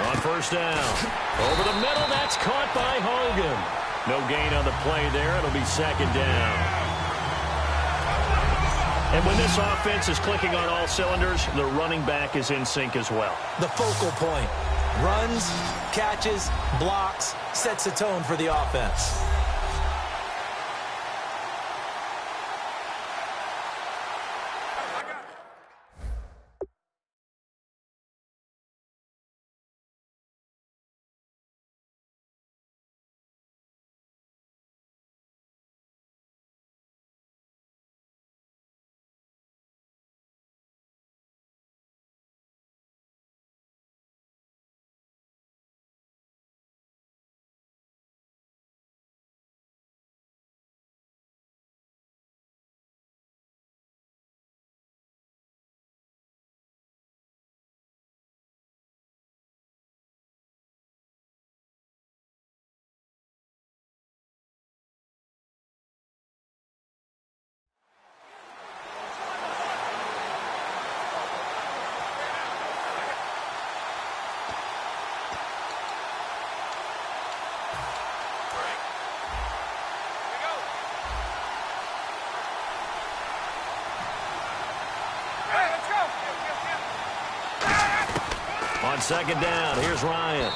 On first down. Over the middle, that's caught by Hogan. No gain on the play there. It'll be second down. And when this offense is clicking on all cylinders, the running back is in sync as well. The focal point. Runs, catches, blocks, sets the tone for the offense. On second down, here's Ryan.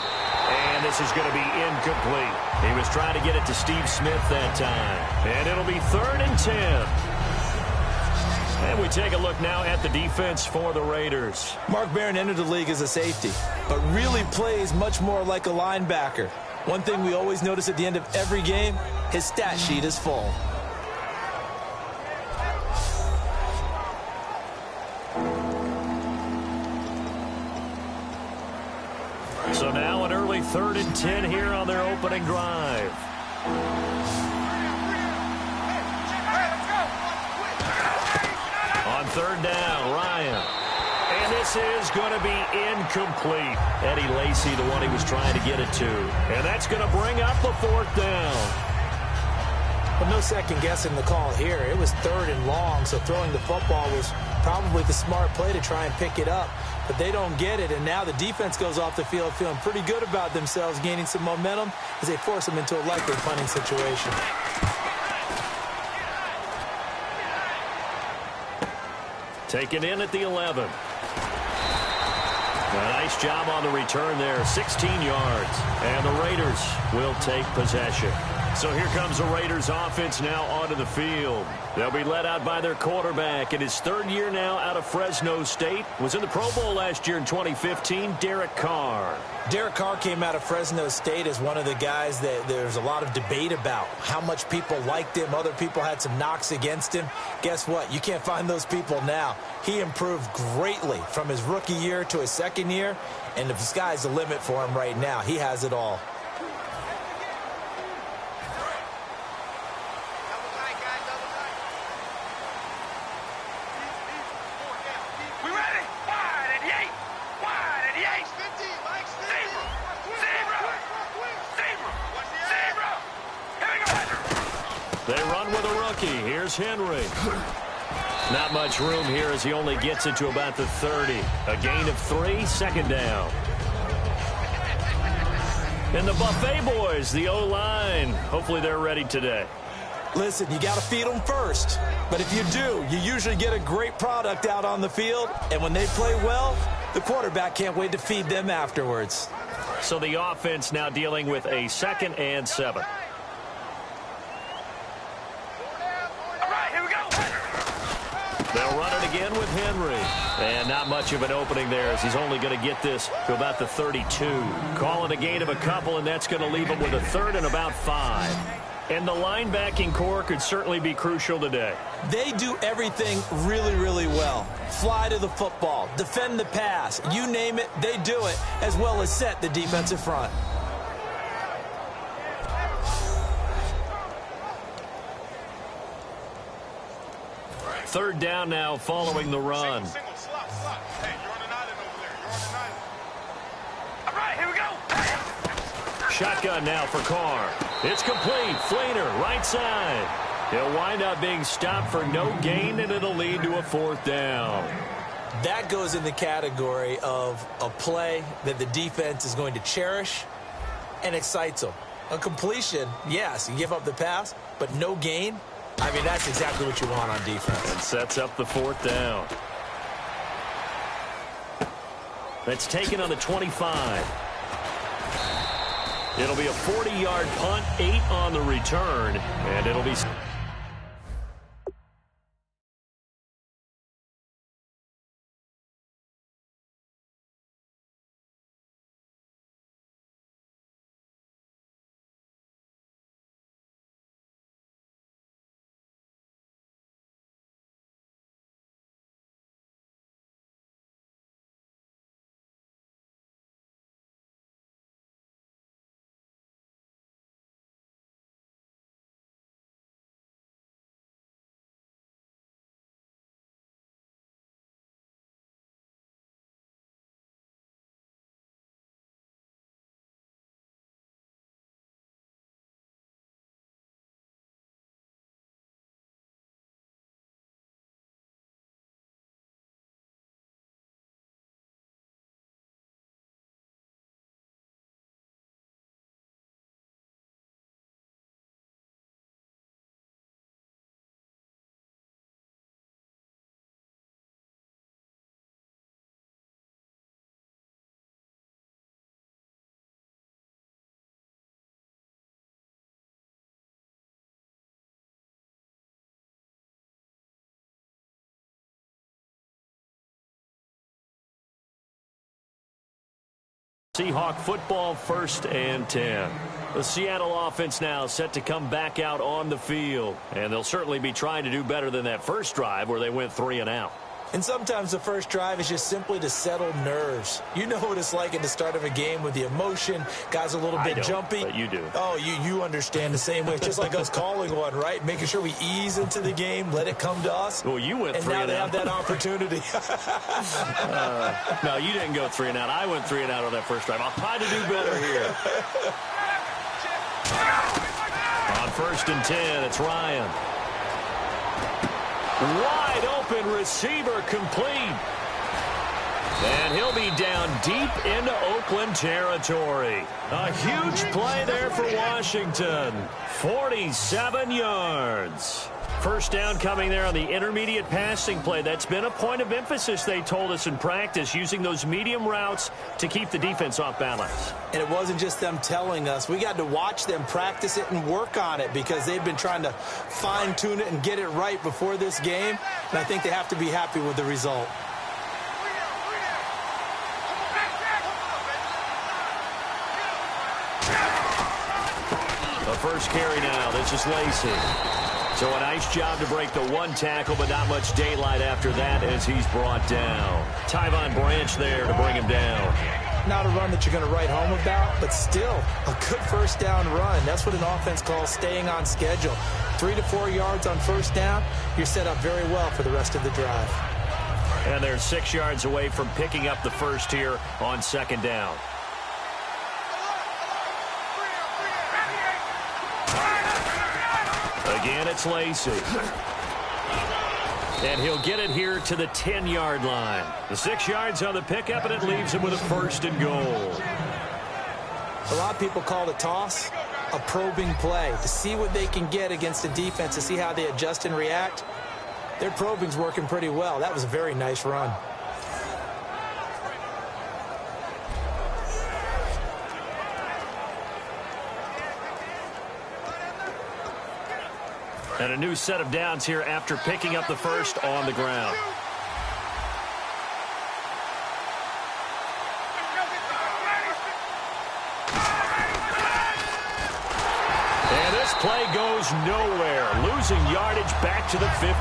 And this is going to be incomplete. He was trying to get it to Steve Smith that time. And it'll be 3rd and 10. And we take a look now at the defense for the Raiders. Mark Barron entered the league as a safety, but really plays much more like a linebacker. One thing we always notice at the end of every game, his stat sheet is full. So now an early 3rd and 10 here on their opening drive. On 3rd down, Ryan. And this is going to be incomplete. Eddie Lacy, the one he was trying to get it to. And that's going to bring up the 4th down. But no second guessing the call here. It was 3rd and long, so throwing the football was probably the smart play to try and pick it up. But they don't get it, and now the defense goes off the field feeling pretty good about themselves, gaining some momentum as they force them into a likely punting situation. Taken in at the 11. A nice job on the return there, 16 yards. And the Raiders will take possession. So here comes the Raiders offense now onto the field. They'll be led out by their quarterback in his 3rd year now out of Fresno State. Was in the Pro Bowl last year in 2015, Derek Carr. Derek Carr came out of Fresno State as one of the guys that there's a lot of debate about. How much people liked him. Other people had some knocks against him. Guess what? You can't find those people now. He improved greatly from his rookie year to his 2nd year. And the sky's the limit for him right now. He has it all. They run with a rookie. Here's Henry. Not much room here as he only gets it to about the 30. A gain of 3, 2nd down. And the Buffet boys, the O-line. Hopefully they're ready today. Listen, you got to feed them first. But if you do, you usually get a great product out on the field. And when they play well, the quarterback can't wait to feed them afterwards. So the offense now dealing with a 2nd and 7. They'll run it again with Henry. And not much of an opening there as he's only going to get this to about the 32. Call it a gain of a couple, and that's going to leave him with a 3rd and about 5. And the linebacking core could certainly be crucial today. They do everything really, really well. Fly to the football, defend the pass, you name it, they do it, as well as set the defensive front. Third down now following the run. Hey, you're on an island over there. You're on an island. All right, here we go. Shotgun now for Carr. It's complete. Fleener, right side. He'll wind up being stopped for no gain, and it'll lead to a 4th down. That goes in the category of a play that the defense is going to cherish and excites them. A completion, yes, you give up the pass, but no gain. I mean, that's exactly what you want on defense. And sets up the 4th down. That's taken on the 25. It'll be a 40-yard punt, 8 on the return, and it'll be... Seahawk football, 1st and 10. The Seattle offense now set to come back out on the field. And they'll certainly be trying to do better than that first drive where they went 3 and out. And sometimes the first drive is just simply to settle nerves. You know what it's like at the start of a game with the emotion. Guys a little bit jumpy. But you do. Oh, you understand the same way. It's just like us calling one, right? Making sure we ease into the game, let it come to us. Well, you went 3 and out. And now they have that opportunity. No, you didn't go 3 and out. I went 3 and out on that first drive. I'll try to do better here. On 1st and 10, it's Ryan. Wide open receiver complete. And he'll be down deep into Oakland territory. A huge play there for Washington. 47 yards. First down coming there on the intermediate passing play. That's been a point of emphasis, they told us in practice, using those medium routes to keep the defense off balance. And it wasn't just them telling us. We got to watch them practice it and work on it because they've been trying to fine-tune it and get it right before this game. And I think they have to be happy with the result. The first carry now. This is Lacey. So a nice job to break the 1 tackle, but not much daylight after that as he's brought down. Tyvon Branch there to bring him down. Not a run that you're going to write home about, but still a good first down run. That's what an offense calls staying on schedule. 3 to 4 yards on first down, you're set up very well for the rest of the drive. And they're 6 yards away from picking up the first here on 2nd down. Again, it's Lacey. And he'll get it here to the 10-yard line. The 6 yards on the pickup, and it leaves him with a 1st and goal. A lot of people call the toss a probing play to see what they can get against the defense, to see how they adjust and react. Their probing's working pretty well. That was a very nice run. And a new set of downs here after picking up the first on the ground. And this play goes nowhere, losing yardage back to the 15.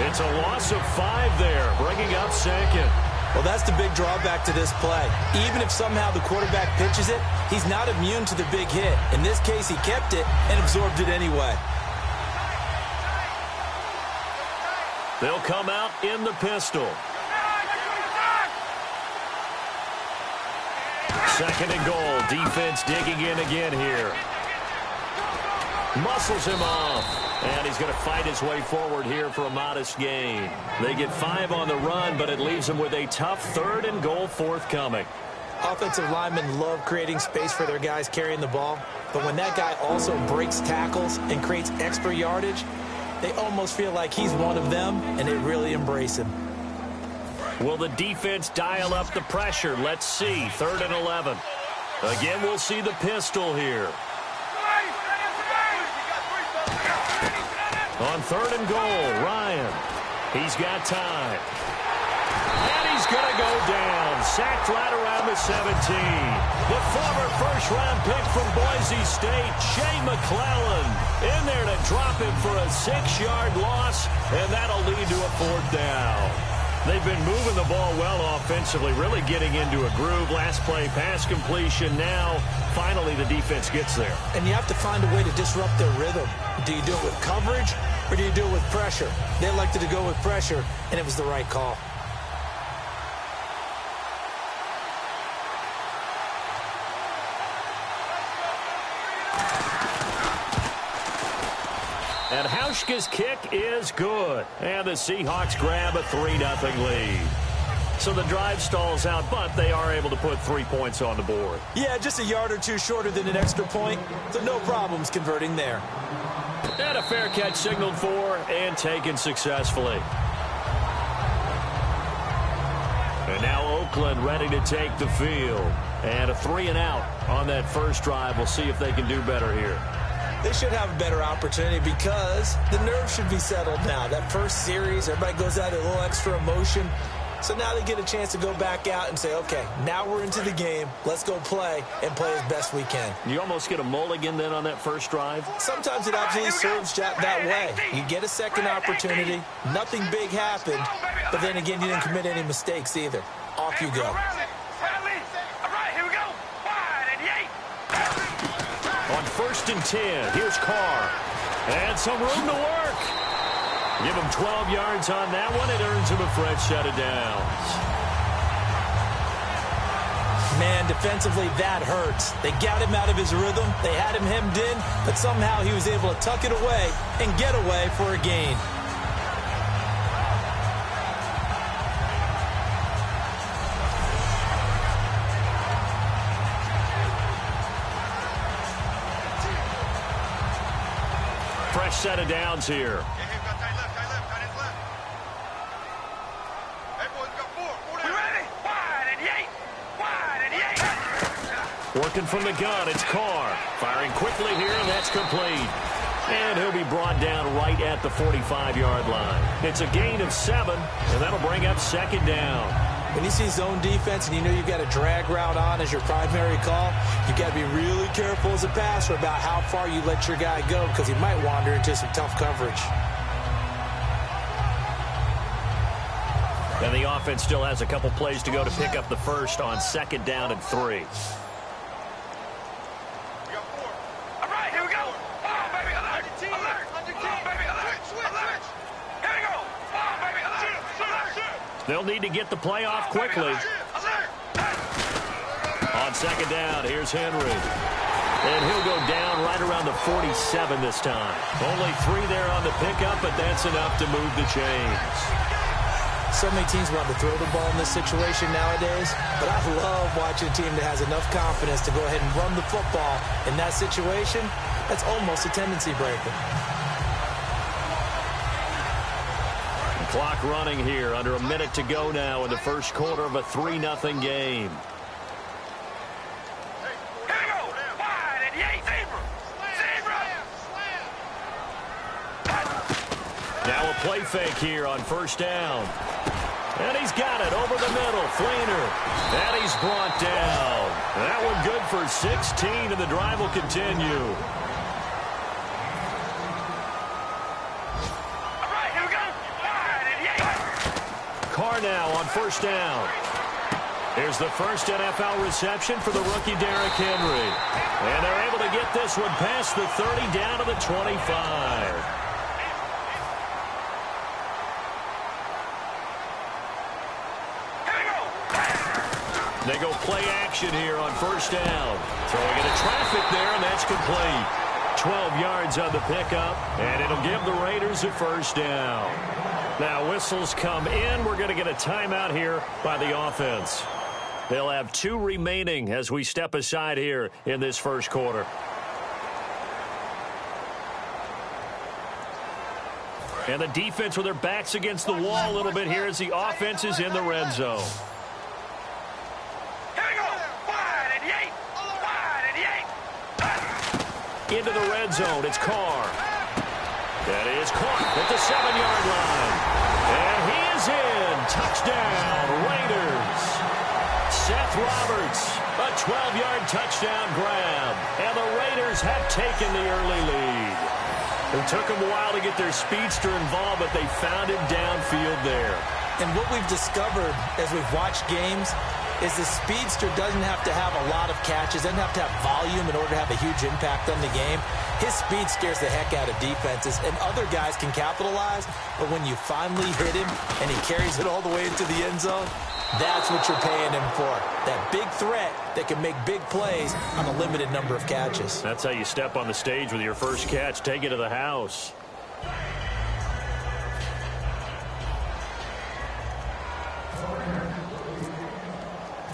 It's a loss of 5 there, bringing up 2nd. Well, that's the big drawback to this play. Even if somehow the quarterback pitches it, he's not immune to the big hit. In this case, he kept it and absorbed it anyway. They'll come out in the pistol. 2nd and goal. Defense digging in again here. Muscles him off. And he's going to fight his way forward here for a modest gain. They get 5 on the run, but it leaves them with a tough 3rd and goal forthcoming. Offensive linemen love creating space for their guys carrying the ball, but when that guy also breaks tackles and creates extra yardage, they almost feel like he's one of them, and they really embrace him. Will the defense dial up the pressure? Let's see. 3rd and 11. Again, we'll see the pistol here. On 3rd and goal, Ryan. He's got time. And he's going to go down. Sacked right around the 17. The former first-round pick from Boise State, Shea McClellan, in there to drop him for a 6-yard loss, and that'll lead to a 4th down. They've been moving the ball well offensively, really getting into a groove. Last play, pass completion. Now, finally, the defense gets there. And you have to find a way to disrupt their rhythm. Do you do it with coverage, or do you do it with pressure? They elected to go with pressure, and it was the right call. And Hauschka's kick is good. And the Seahawks grab a 3-0 lead. So the drive stalls out, but they are able to put 3 points on the board. Yeah, just a yard or two shorter than an extra point, so no problems converting there. And a fair catch signaled for and taken successfully. And now Oakland ready to take the field. And a 3-and-out on that first drive. We'll see if they can do better here. They should have a better opportunity because the nerves should be settled now. That first series, everybody goes out a little extra emotion. So now they get a chance to go back out and say, okay, now we're into the game. Let's go play and play as best we can. You almost get a mulligan then on that first drive? Sometimes it absolutely serves that way. You get a second opportunity. Nothing big happened. But then again, you didn't commit any mistakes either. Off you go. On 1st and 10, here's Carr. And some room to work. Give him 12 yards on that one. It earns him a fresh set of downs. Man, defensively, that hurts. They got him out of his rhythm. They had him hemmed in, but somehow he was able to tuck it away and get away for a gain. Fresh set of downs here. Working from the gun, it's Carr. Firing quickly here, and that's complete. And he'll be brought down right at the 45-yard line. It's a gain of 7, and that'll bring up 2nd down. When you see zone defense and you know you've got a drag route on as your primary call, you've got to be really careful as a passer about how far you let your guy go because he might wander into some tough coverage. And the offense still has a couple plays to go to pick up the first on 2nd down and 3. They'll need to get the play off quickly. On 2nd down, here's Henry. And he'll go down right around the 47 this time. Only 3 there on the pickup, but that's enough to move the chains. So many teams want to throw the ball in this situation nowadays, but I love watching a team that has enough confidence to go ahead and run the football. In that situation, that's almost a tendency breaker. Clock running here, under a minute to go now in the first quarter of a 3-0 game. Now a play fake here on 1st down. And he's got it over the middle. Fleener. And he's brought down. That one good for 16, and the drive will continue. Carr now on 1st down. Here's the first NFL reception for the rookie Derrick Henry. And they're able to get this one past the 30 down to the 25. They go play action here on 1st down. Throwing into traffic there, and that's complete. 12 yards on the pickup, and it'll give the Raiders a first down. Now, whistles come in. We're going to get a timeout here by the offense. They'll have 2 remaining as we step aside here in this first quarter. And the defense with their backs against the wall a little bit here as the offense is in the red zone. Here we go. Wide and yank. Wide and yank. Into the red zone. It's Carr. That is caught at the 7-yard line. And he is in. Touchdown, Raiders. Seth Roberts, a 12-yard touchdown grab. And the Raiders have taken the early lead. It took them a while to get their speedster involved, but they found him downfield there. And what we've discovered as we've watched games is the speedster doesn't have to have a lot of catches, doesn't have to have volume in order to have a huge impact on the game. His speed scares the heck out of defenses, and other guys can capitalize, but when you finally hit him and he carries it all the way into the end zone, that's what you're paying him for. That big threat that can make big plays on a limited number of catches. That's how you step on the stage with your first catch. Take it to the house.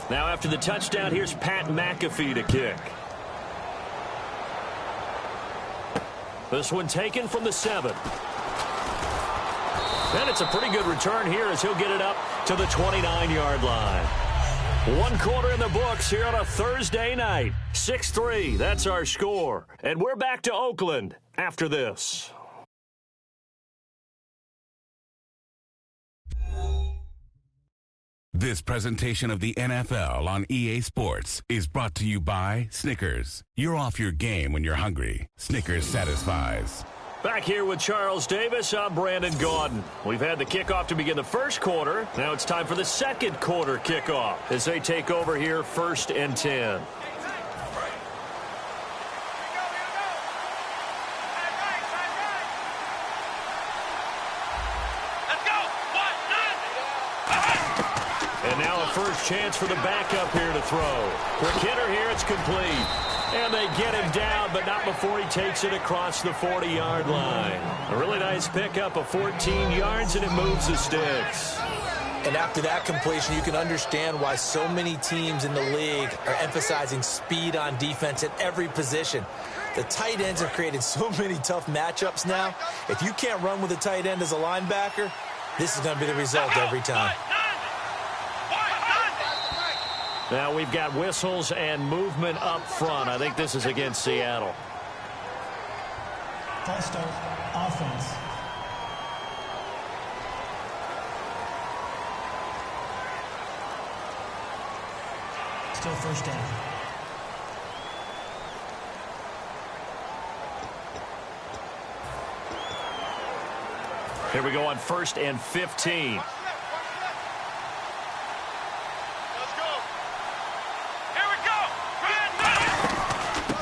Now after the touchdown, here's Pat McAfee to kick. This one taken from the 7. And it's a pretty good return here as he'll get it up to the 29-yard line. 1 quarter in the books here on a Thursday night. 6-3, that's our score. And we're back to Oakland after this. This presentation of the NFL on EA Sports is brought to you by Snickers. You're off your game when you're hungry. Snickers satisfies. Back here with Charles Davis, I'm Brandon Gaudin. We've had the kickoff to begin the first quarter. Now it's time for the second quarter kickoff as they take over here 1st and 10. And now a first chance for the backup here to throw. Quick hitter here, it's complete. And they get him down, but not before he takes it across the 40-yard line. A really nice pickup of 14 yards, and it moves the sticks. And after that completion, you can understand why so many teams in the league are emphasizing speed on defense at every position. The tight ends have created so many tough matchups now. If you can't run with a tight end as a linebacker, this is going to be the result every time. Now we've got whistles and movement up front. I think this is against Seattle. False start, offense. Still first down. Here we go on 1st and 15.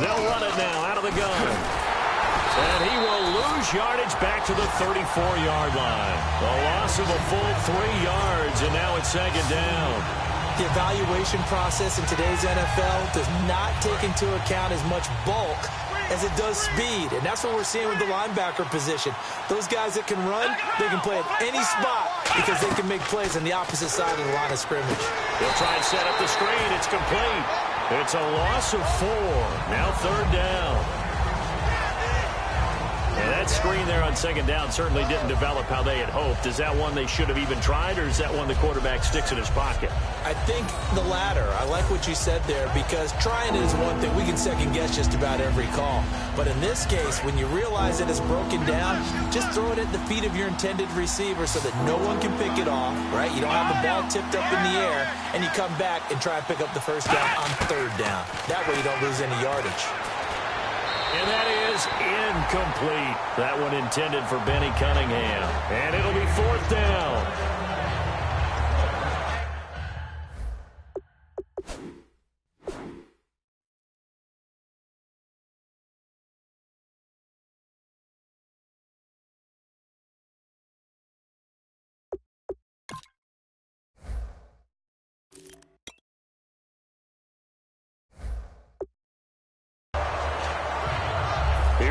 They'll run it now out of the gun. And he will lose yardage back to the 34-yard line. A loss of a full 3 yards, and now it's 2nd down. The evaluation process in today's NFL does not take into account as much bulk as it does speed, and that's what we're seeing with the linebacker position. Those guys that can run, they can play at any spot because they can make plays on the opposite side of the line of scrimmage. They'll try and set up the screen. It's complete. It's a loss of 4. Now 3rd down. And that screen there on 2nd down certainly didn't develop how they had hoped. Is that one they should have even tried, or is that one the quarterback sticks in his pocket? I think the latter. I like what you said there, because trying it is one thing. We can second-guess just about every call. But in this case, when you realize that it's broken down, just throw it at the feet of your intended receiver so that no one can pick it off, right? You don't have the ball tipped up in the air, and you come back and try and pick up the first down on 3rd down. That way you don't lose any yardage. And that is incomplete. That one intended for Benny Cunningham. And it'll be 4th down.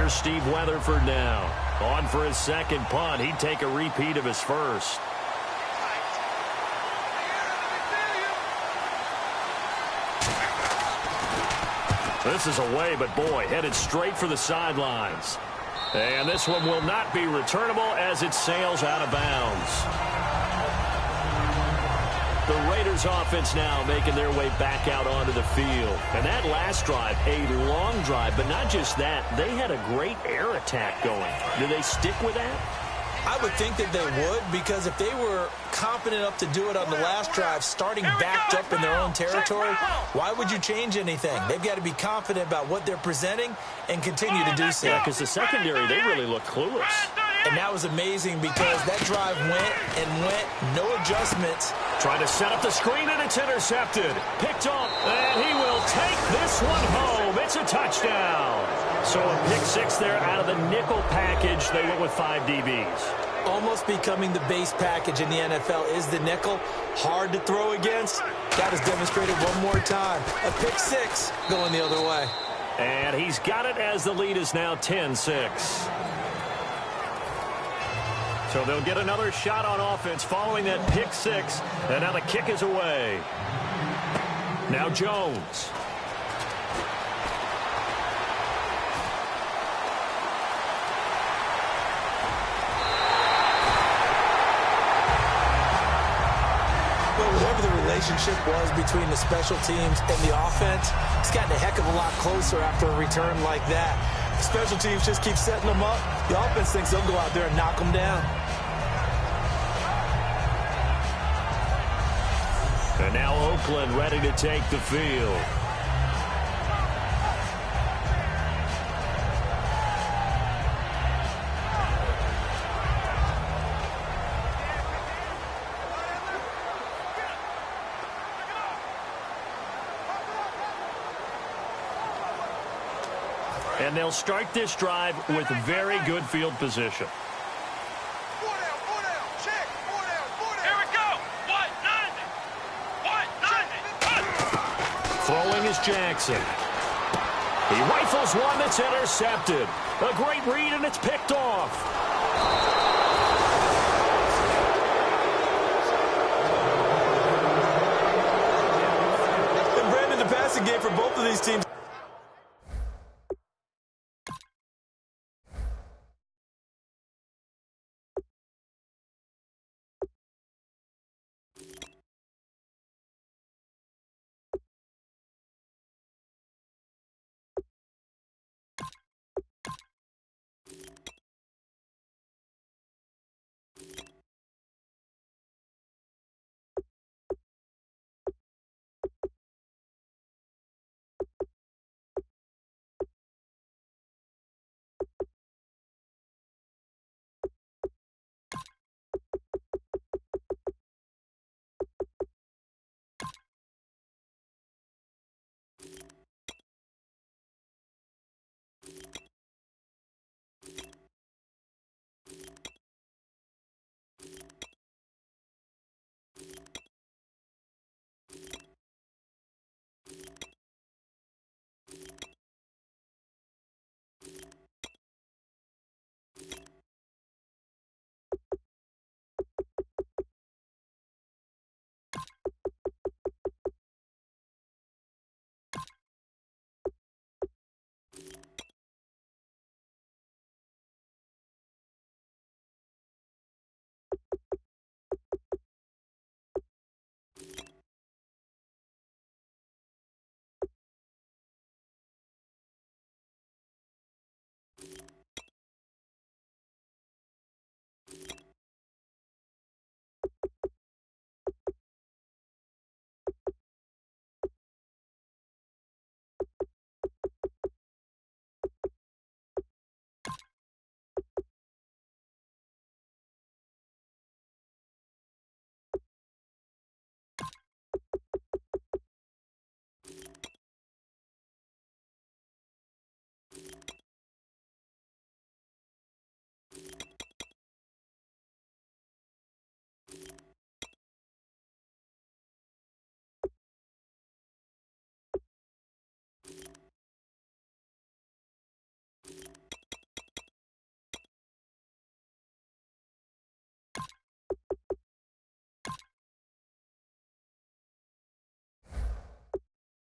for Steve Weatherford now. On for his second punt. He'd take a repeat of his first. This is away, but boy, headed straight for the sidelines. And this one will not be returnable as it sails out of bounds. The Raiders offense now making their way back out onto the field. And that last drive, a long drive, but not just that. They had a great air attack going. Do they stick with that? I would think that they would, because if they were confident enough to do it on the last drive, starting backed up in their own territory, why would you change anything? They've got to be confident about what they're presenting and continue to do so. Yeah, because the secondary, they really look clueless. And that was amazing because that drive went and went, no adjustments. Trying to set up the screen, and it's intercepted. Picked up, and he will take this one home. It's a touchdown. So a pick six there out of the nickel package. They went with 5 DBs. Almost becoming the base package in the NFL is the nickel. Hard to throw against. That is demonstrated one more time. A pick six going the other way. And he's got it as the lead is now 10-6. So they'll get another shot on offense following that pick six. And now the kick is away. Now Jones. Well, whatever the relationship was between the special teams and the offense, it's gotten a heck of a lot closer after a return like that. The special teams just keep setting them up. The offense thinks they'll go out there and knock them down. And now Oakland ready to take the field. And they'll start this drive with very good field position. Four down, check. Four down. Here we go. 190. 190. Throwing is Jackson. He rifles one that's intercepted. A great read, and it's picked off. And Brandon, the passing game for both of these teams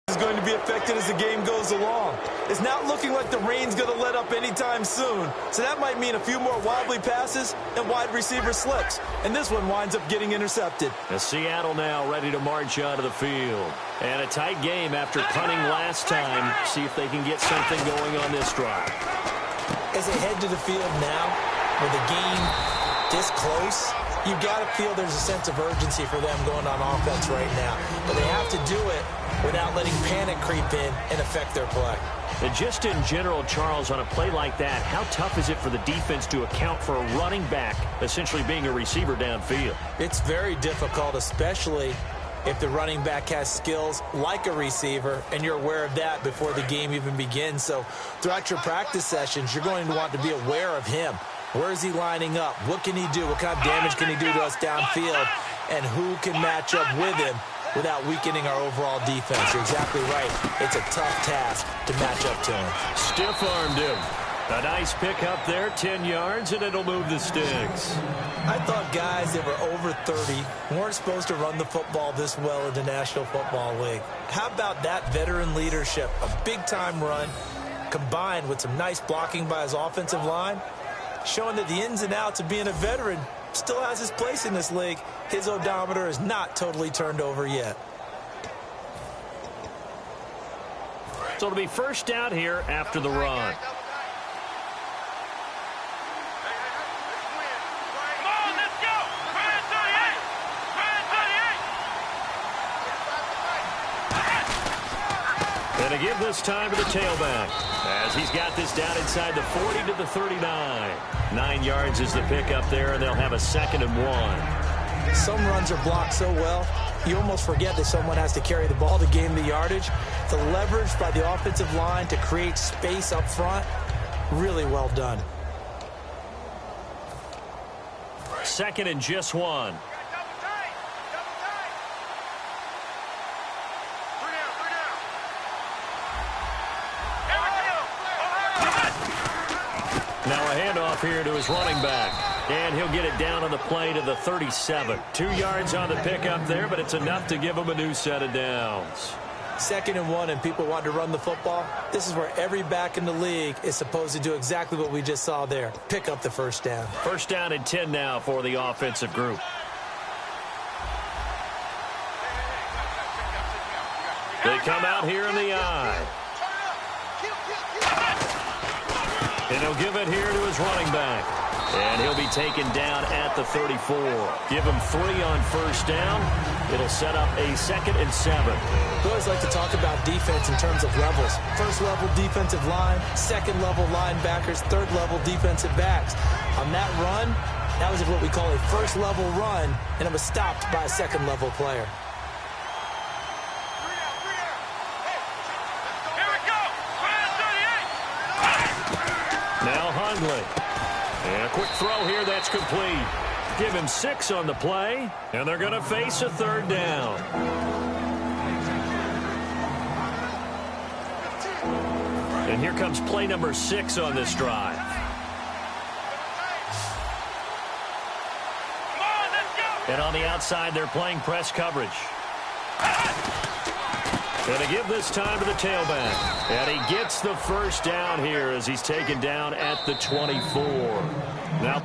is going to be affected as the game goes along. It's not looking like the rain's going to let up anytime soon, so that might mean a few more wobbly passes and wide receiver slips, and this one winds up getting intercepted. And Seattle now ready to march out of the field. And a tight game after punting last time. See if they can get something going on this drive. As they head to the field now, with the game this close, you've got to feel there's a sense of urgency for them going on offense right now. But they have to do it without letting panic creep in and affect their play. And just in general, Charles, on a play like that, how tough is it for the defense to account for a running back essentially being a receiver downfield? It's very difficult, especially if the running back has skills like a receiver, and you're aware of that before the game even begins. So throughout your practice sessions, you're going to want to be aware of him. Where is he lining up? What can he do? What kind of damage can he do to us downfield? And who can match up with him without weakening our overall defense? You're exactly right. It's a tough task to match up to him. Stiff-armed him. A nice pickup there, 10 yards, and it'll move the sticks. I thought guys that were over 30 weren't supposed to run the football this well in the National Football League. How about that veteran leadership? A big-time run combined with some nice blocking by his offensive line, showing that the ins and outs of being a veteran still has his place in this league. His odometer is not totally turned over yet. So it'll be first down here after the run. And a give this time to the tailback as he's got this down inside the 40 to the 39. 9 yards is the pickup there, and they'll have a 2nd and 1. Some runs are blocked so well, you almost forget that someone has to carry the ball to gain the yardage. The leverage by the offensive line to create space up front, really well done. 2nd and just 1. Now a handoff here to his running back. And he'll get it down on the play to the 37. 2 yards on the pickup there, but it's enough to give him a new set of downs. 2nd and 1, and people want to run the football. This is where every back in the league is supposed to do exactly what we just saw there. Pick up the first down. First down and 10 now for the offensive group. They come out here in the eye. And he'll give it here to his running back. And he'll be taken down at the 34. Give him 3 on first down. It'll set up a 2nd and 7. We always like to talk about defense in terms of levels. First level defensive line, second level linebackers, third level defensive backs. On that run, that was what we call a first level run, and it was stopped by a second level player. Now Hundley. And a quick throw here, that's complete. Give him 6 on the play, and they're going to face a 3rd down. And here comes play number 6 on this drive. And on the outside, they're playing press coverage. And a give this time to the tailback. And he gets the first down here as he's taken down at the 24. Now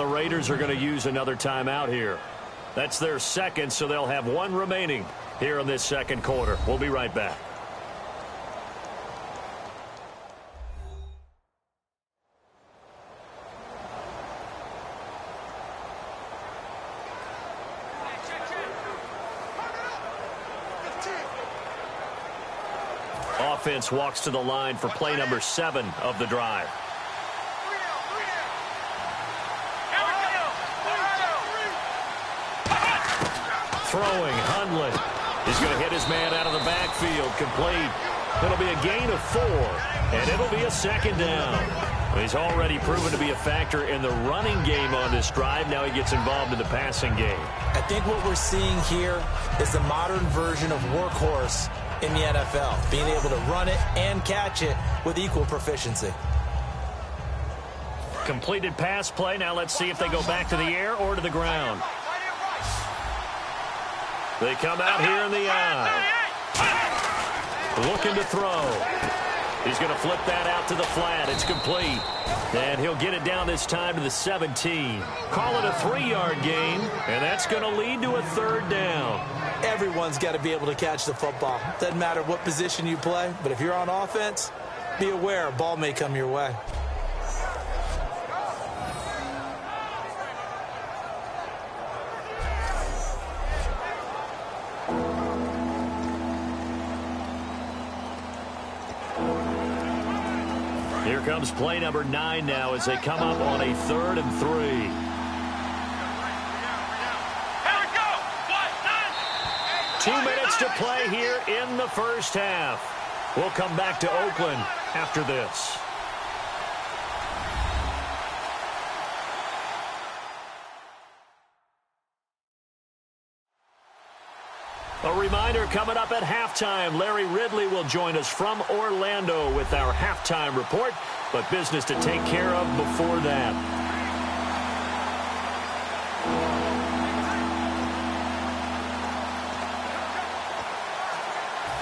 The Raiders are going to use another timeout here. That's their second, so they'll have one remaining here in this second quarter. We'll be right back. Offense walks to the line for play number 7 of the drive. Throwing, Hundley. He's going to hit his man out of the backfield. Complete. It'll be a gain of 4, and it'll be a second down. He's already proven to be a factor in the running game on this drive. Now he gets involved in the passing game. I think what we're seeing here is the modern version of workhorse in the NFL, being able to run it and catch it with equal proficiency. Completed pass play. Now let's see if they go back to the air or to the ground. They come out here in the eye. Looking to throw. He's going to flip that out to the flat. It's complete. And he'll get it down this time to the 17. Call it a 3-yard gain, and that's going to lead to a third down. Everyone's got to be able to catch the football. Doesn't matter what position you play, but if you're on offense, be aware a ball may come your way. Here comes play number 9 now as they come up on a 3rd and 3. 2 minutes to play here in the first half. We'll come back to Oakland after this. A reminder coming up at halftime, Larry Ridley will join us from Orlando with our halftime report, but business to take care of before that.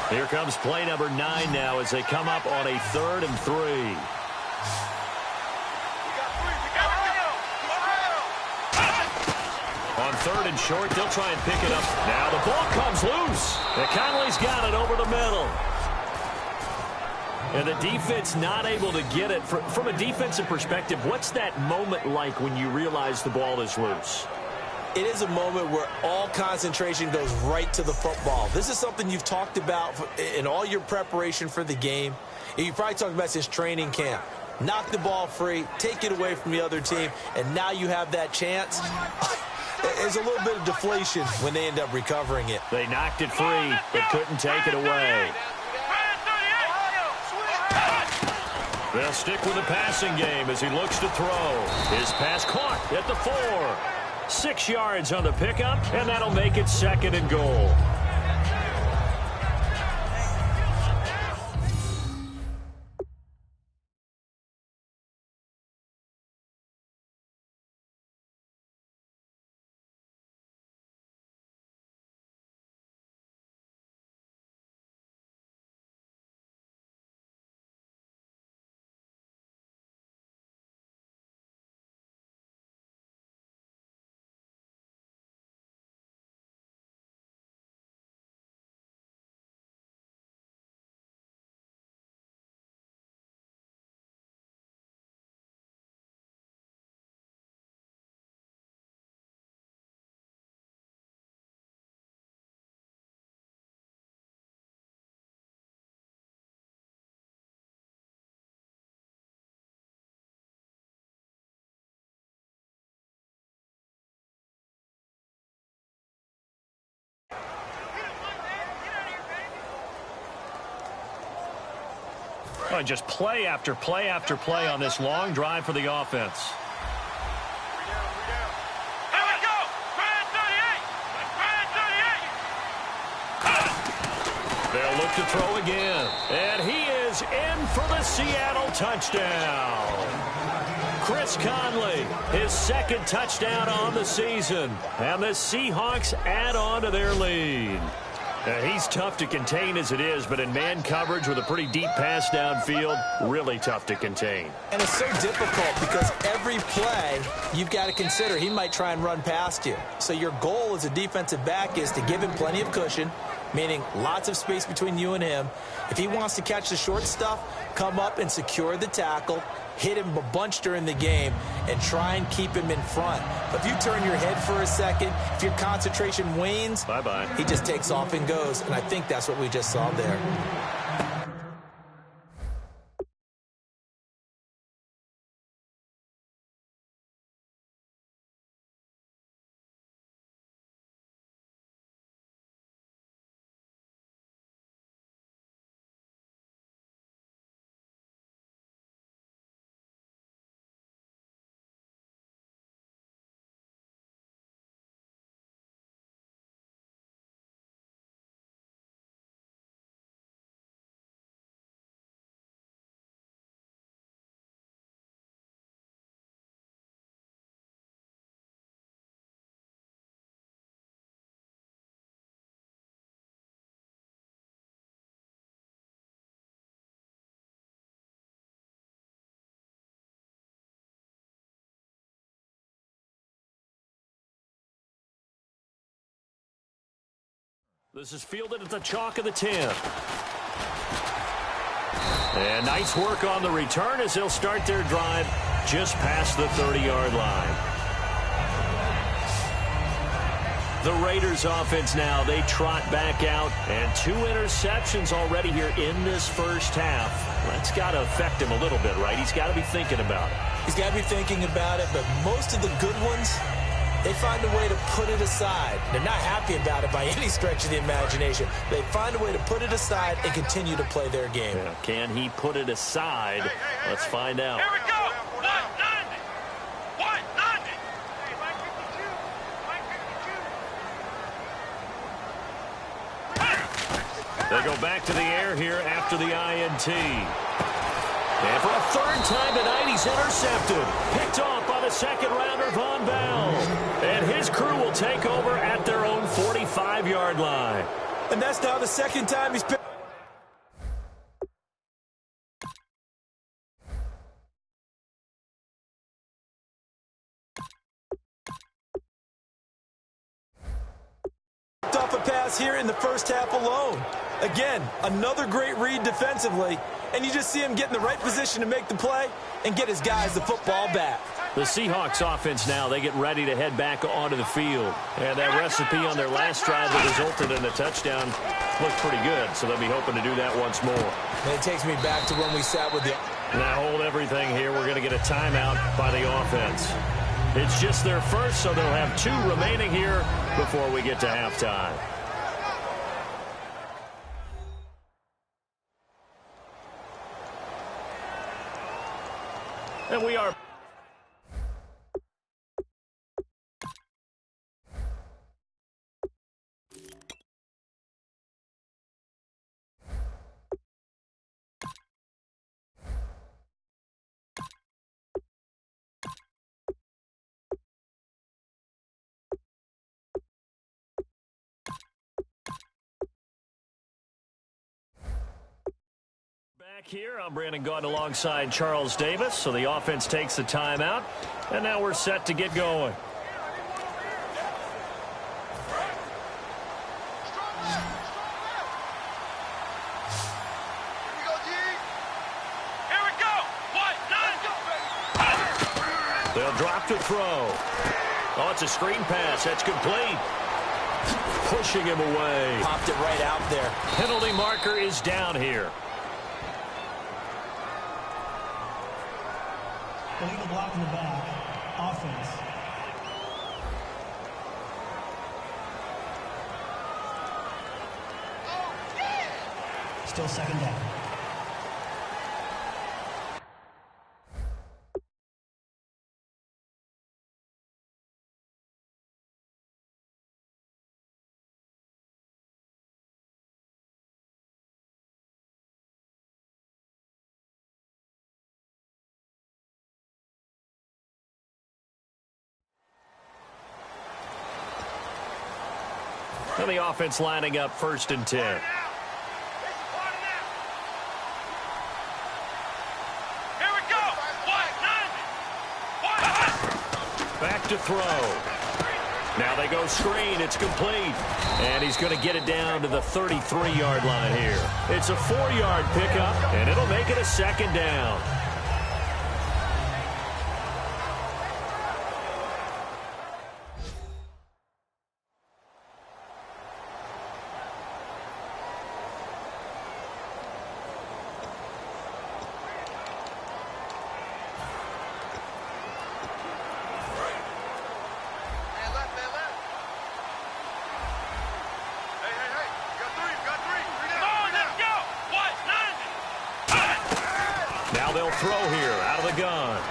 Here comes play number 9 now as they come up on a 3rd and 3. On 3rd and short, they'll try and pick it up. Now the ball comes loose. And Conley's got it over the middle. And the defense not able to get it. From a defensive perspective, what's that moment like when you realize the ball is loose? It is a moment where all concentration goes right to the football. This is something you've talked about in all your preparation for the game. And you probably talked about since training camp. Knock the ball free, take it away from the other team, and now you have that chance. There's a little bit of deflation when they end up recovering it. They knocked it free, but couldn't take it away. They'll stick with the passing game as he looks to throw. His pass caught at the 4. 6 yards on the pickup, and that'll make it 2nd and goal. Oh, just play after play after play on this long drive for the offense. Here we go! Grand 38! They'll look to throw again. And he is in for the Seattle touchdown. Chris Conley, his 2nd touchdown on the season. And the Seahawks add on to their lead. He's tough to contain as it is, but in man coverage with a pretty deep pass downfield, really tough to contain. And it's so difficult because every play you've got to consider he might try and run past you. So your goal as a defensive back is to give him plenty of cushion, meaning lots of space between you and him. If he wants to catch the short stuff, come up and secure the tackle, hit him a bunch during the game, and try and keep him in front. But if you turn your head for a second, if your concentration wanes, bye-bye. He just takes off and goes, and I think that's what we just saw there. This is fielded at the chalk of the 10. And nice work on the return as they'll start their drive just past the 30-yard line. The Raiders offense now, they trot back out, and 2 interceptions already here in this first half. That's got to affect him a little bit, right? He's got to be thinking about it. He's got to be thinking about it, but most of the good ones, they find a way to put it aside. They're not happy about it by any stretch of the imagination. They find a way to put it aside and continue to play their game. Yeah, can he put it aside? Let's find out. Here we go. 190. 190. They go back to the air here after the INT. And for a third time tonight, he's intercepted. Picked off by the second-rounder, Von Bell. And his crew will take over at their own 45-yard line. And that's now the second time he's picked. Off a pass here in the first half alone. Again, another great read defensively, and you just see him get in the right position to make the play and get his guys the football back. The Seahawks offense now, they get ready to head back onto the field. And that recipe on their last drive that resulted in a touchdown looked pretty good, so they'll be hoping to do that once more. And it takes me back to when we sat with the... Now hold everything here. We're going to get a timeout by the offense. It's just their first, so they'll have 2 remaining here before we get to halftime. And we are... Back here, I'm Brandon Gaunt alongside Charles Davis. So the offense takes the timeout, and now we're set to get going. Here we go. 190. They'll drop to throw. Oh, it's a screen pass. That's complete. Pushing him away. Popped it right out there. Penalty marker is down here. Illegal block in the back. Offense. Still second down. And the offense lining up 1st and 10. Back to throw. Now they go screen. It's complete. And he's going to get it down to the 33-yard line here. It's a 4-yard pickup, and it'll make it a 2nd down. Now they'll throw here out of the gun.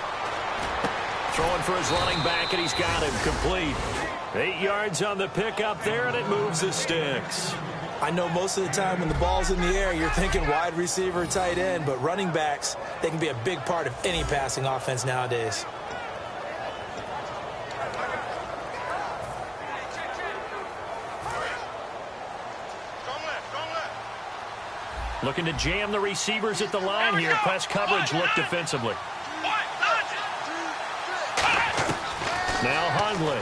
Throwing for his running back, and he's got him complete. 8 yards on the pickup there, and it moves the sticks. I know most of the time when the ball's in the air, you're thinking wide receiver, tight end, but running backs, they can be a big part of any passing offense nowadays. Looking to jam the receivers at the line here. Press coverage look defensively. Now Hundley.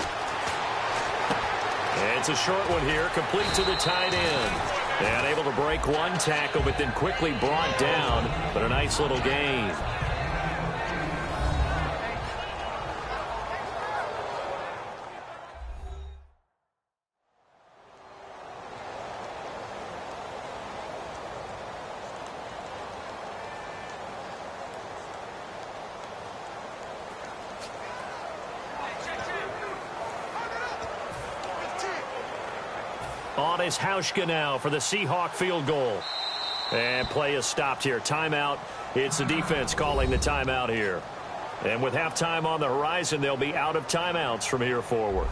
It's a short one here, complete to the tight end. And able to break one tackle, but then quickly brought down. But a nice little gain. On is Hauschka now for the Seahawk field goal. And play is stopped here. Timeout. It's the defense calling the timeout here. And with halftime on the horizon, they'll be out of timeouts from here forward.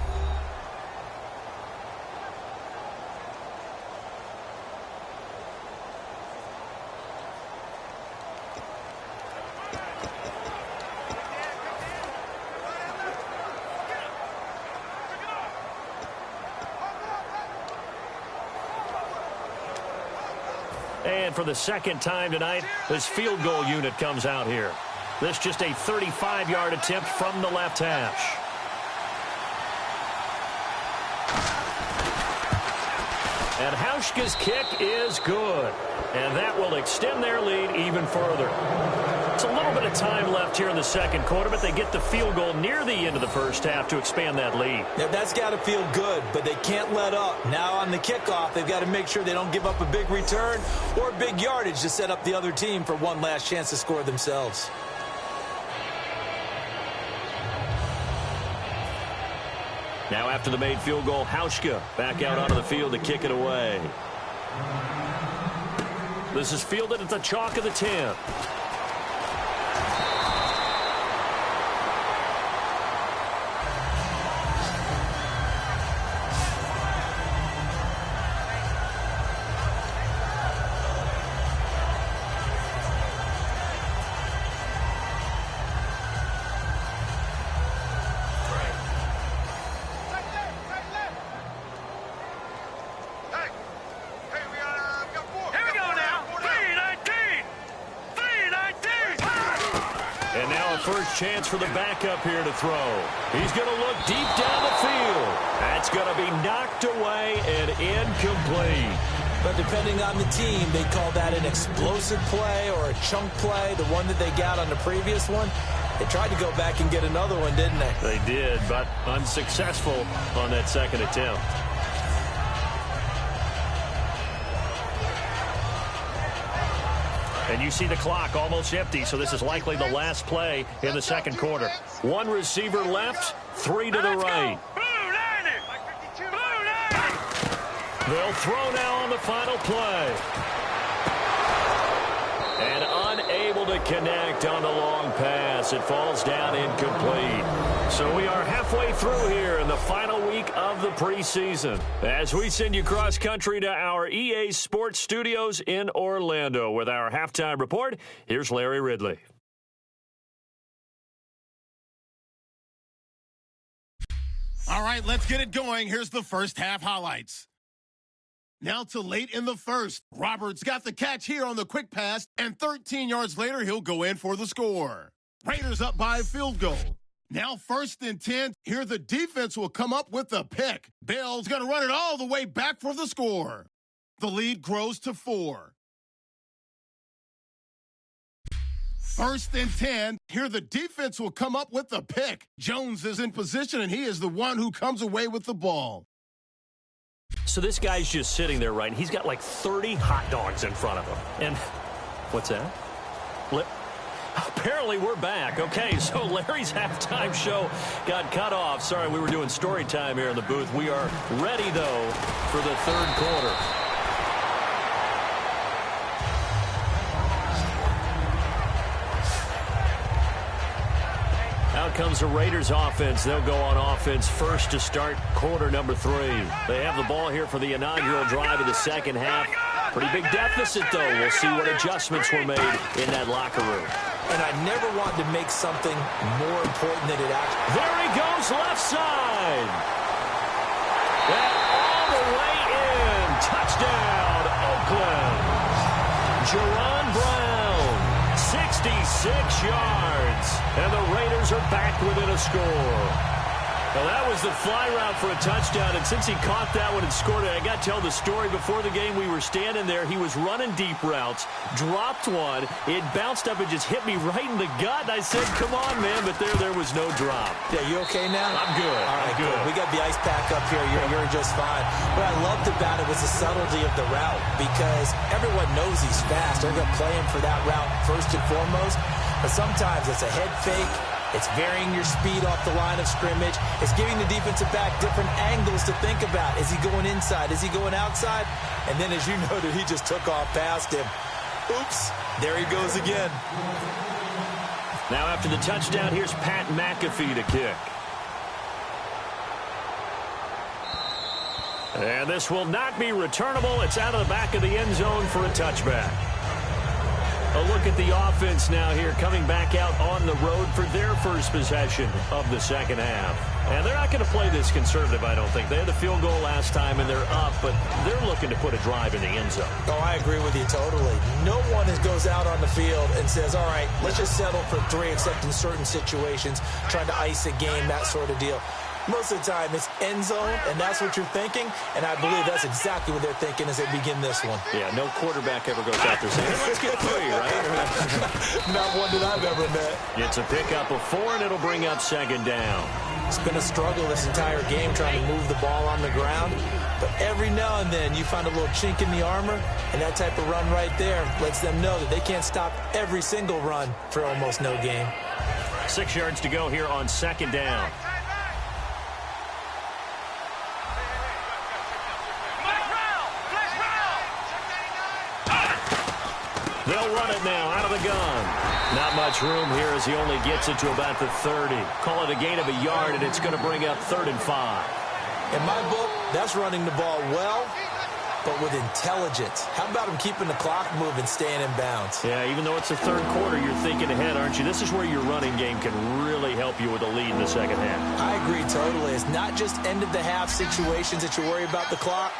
And for the 2nd time tonight, this field goal unit comes out here. This just a 35-yard attempt from the left hash. And Hauschka's kick is good. And that will extend their lead even further. It's a little bit of time left here in the 2nd quarter, but they get the field goal near the end of the 1st half to expand that lead. Yeah, that's got to feel good, but they can't let up. Now on the kickoff, they've got to make sure they don't give up a big return or big yardage to set up the other team for one last chance to score themselves. Now after the made field goal, Hauschka back out onto the field to kick it away. This is fielded at the chalk of the 10. First chance for the backup here to throw. He's going to look deep down the field. That's going to be knocked away and incomplete. But depending on the team, they call that an explosive play or a chunk play. The one that they got on the previous one, they tried to go back and get another one, didn't they? They did, but unsuccessful on that 2nd attempt. And you see the clock almost empty, so this is likely the last play in the 2nd quarter. One receiver left, 3 to the right. They'll throw now on the final play. And unable to connect on the long pass. It falls down incomplete. So we are halfway through here in the final week of the preseason. As we send you cross-country to our EA Sports Studios in Orlando with our halftime report, here's Larry Ridley. All right, let's get it going. Here's the first half highlights. Now to late in the first. Roberts got the catch here on the quick pass, and 13 yards later, he'll go in for the score. Raiders up by a field goal. Now 1st and 10. Here the defense will come up with the pick. Bell's going to run it all the way back for the score. The lead grows to 4. 1st and 10. Here the defense will come up with the pick. Jones is in position, and he is the one who comes away with the ball. So this guy's just sitting there, right? He's got like 30 hot dogs in front of him. And what's that? Apparently we're back. Okay, so Larry's halftime show got cut off. Sorry, we were doing story time here in the booth. We are ready, though, for the third quarter. Out comes the Raiders offense. They'll go on offense first to start quarter number 3. They have the ball here for the inaugural drive of the second half. Pretty big deficit, though. We'll see what adjustments were made in that locker room. And I never wanted to make something more important than it actually. There he goes, left side. And all the way in. Touchdown, Oakland. Jerron Brown, 66 yards. And the Raiders are back within a score. Well, that was the fly route for a touchdown, and since he caught that one and scored it, I got to tell the story. Before the game, we were standing there. He was running deep routes, dropped one. It bounced up and just hit me right in the gut. And I said, come on, man, but there was no drop. Yeah, you okay now? I'm good. All right, I'm good. We got the ice pack up here. You're just fine. What I loved about it was the subtlety of the route, because everyone knows he's fast. They're going to play him for that route first and foremost, but sometimes it's a head fake. It's varying your speed off the line of scrimmage. It's giving the defensive back different angles to think about. Is he going inside? Is he going outside? And then, as you noted, he just took off past him. Oops, there he goes again. Now after the touchdown, here's Pat McAfee to kick. And this will not be returnable. It's out of the back of the end zone for a touchback. A look at the offense now here, coming back out on the road for their first possession of the second half. And they're not going to play this conservative, I don't think. They had the field goal last time, and they're up, but they're looking to put a drive in the end zone. Oh, I agree with you totally. No one goes out on the field and says, all right, let's just settle for 3, except in certain situations, trying to ice a game, that sort of deal. Most of the time, it's end zone, and that's what you're thinking, and I believe that's exactly what they're thinking as they begin this one. Yeah, no quarterback ever goes out there saying, let's get 3, right? Not one that I've ever met. It's a pickup of 4, and it'll bring up second down. It's been a struggle this entire game trying to move the ball on the ground, but every now and then you find a little chink in the armor, and that type of run right there lets them know that they can't stop every single run for almost no gain. 6 yards to go here on second down. They'll run it now out of the gun. Not much room here as he only gets it to about the 30. Call it a gain of a yard, and it's going to bring up 3rd and 5. In my book, that's running the ball well, but with intelligence. How about him keeping the clock moving, staying in bounds? Yeah, even though it's the third quarter, you're thinking ahead, aren't you? This is where your running game can really help you with a lead in the second half. I agree totally. It's not just end-of-the-half situations that you worry about the clock.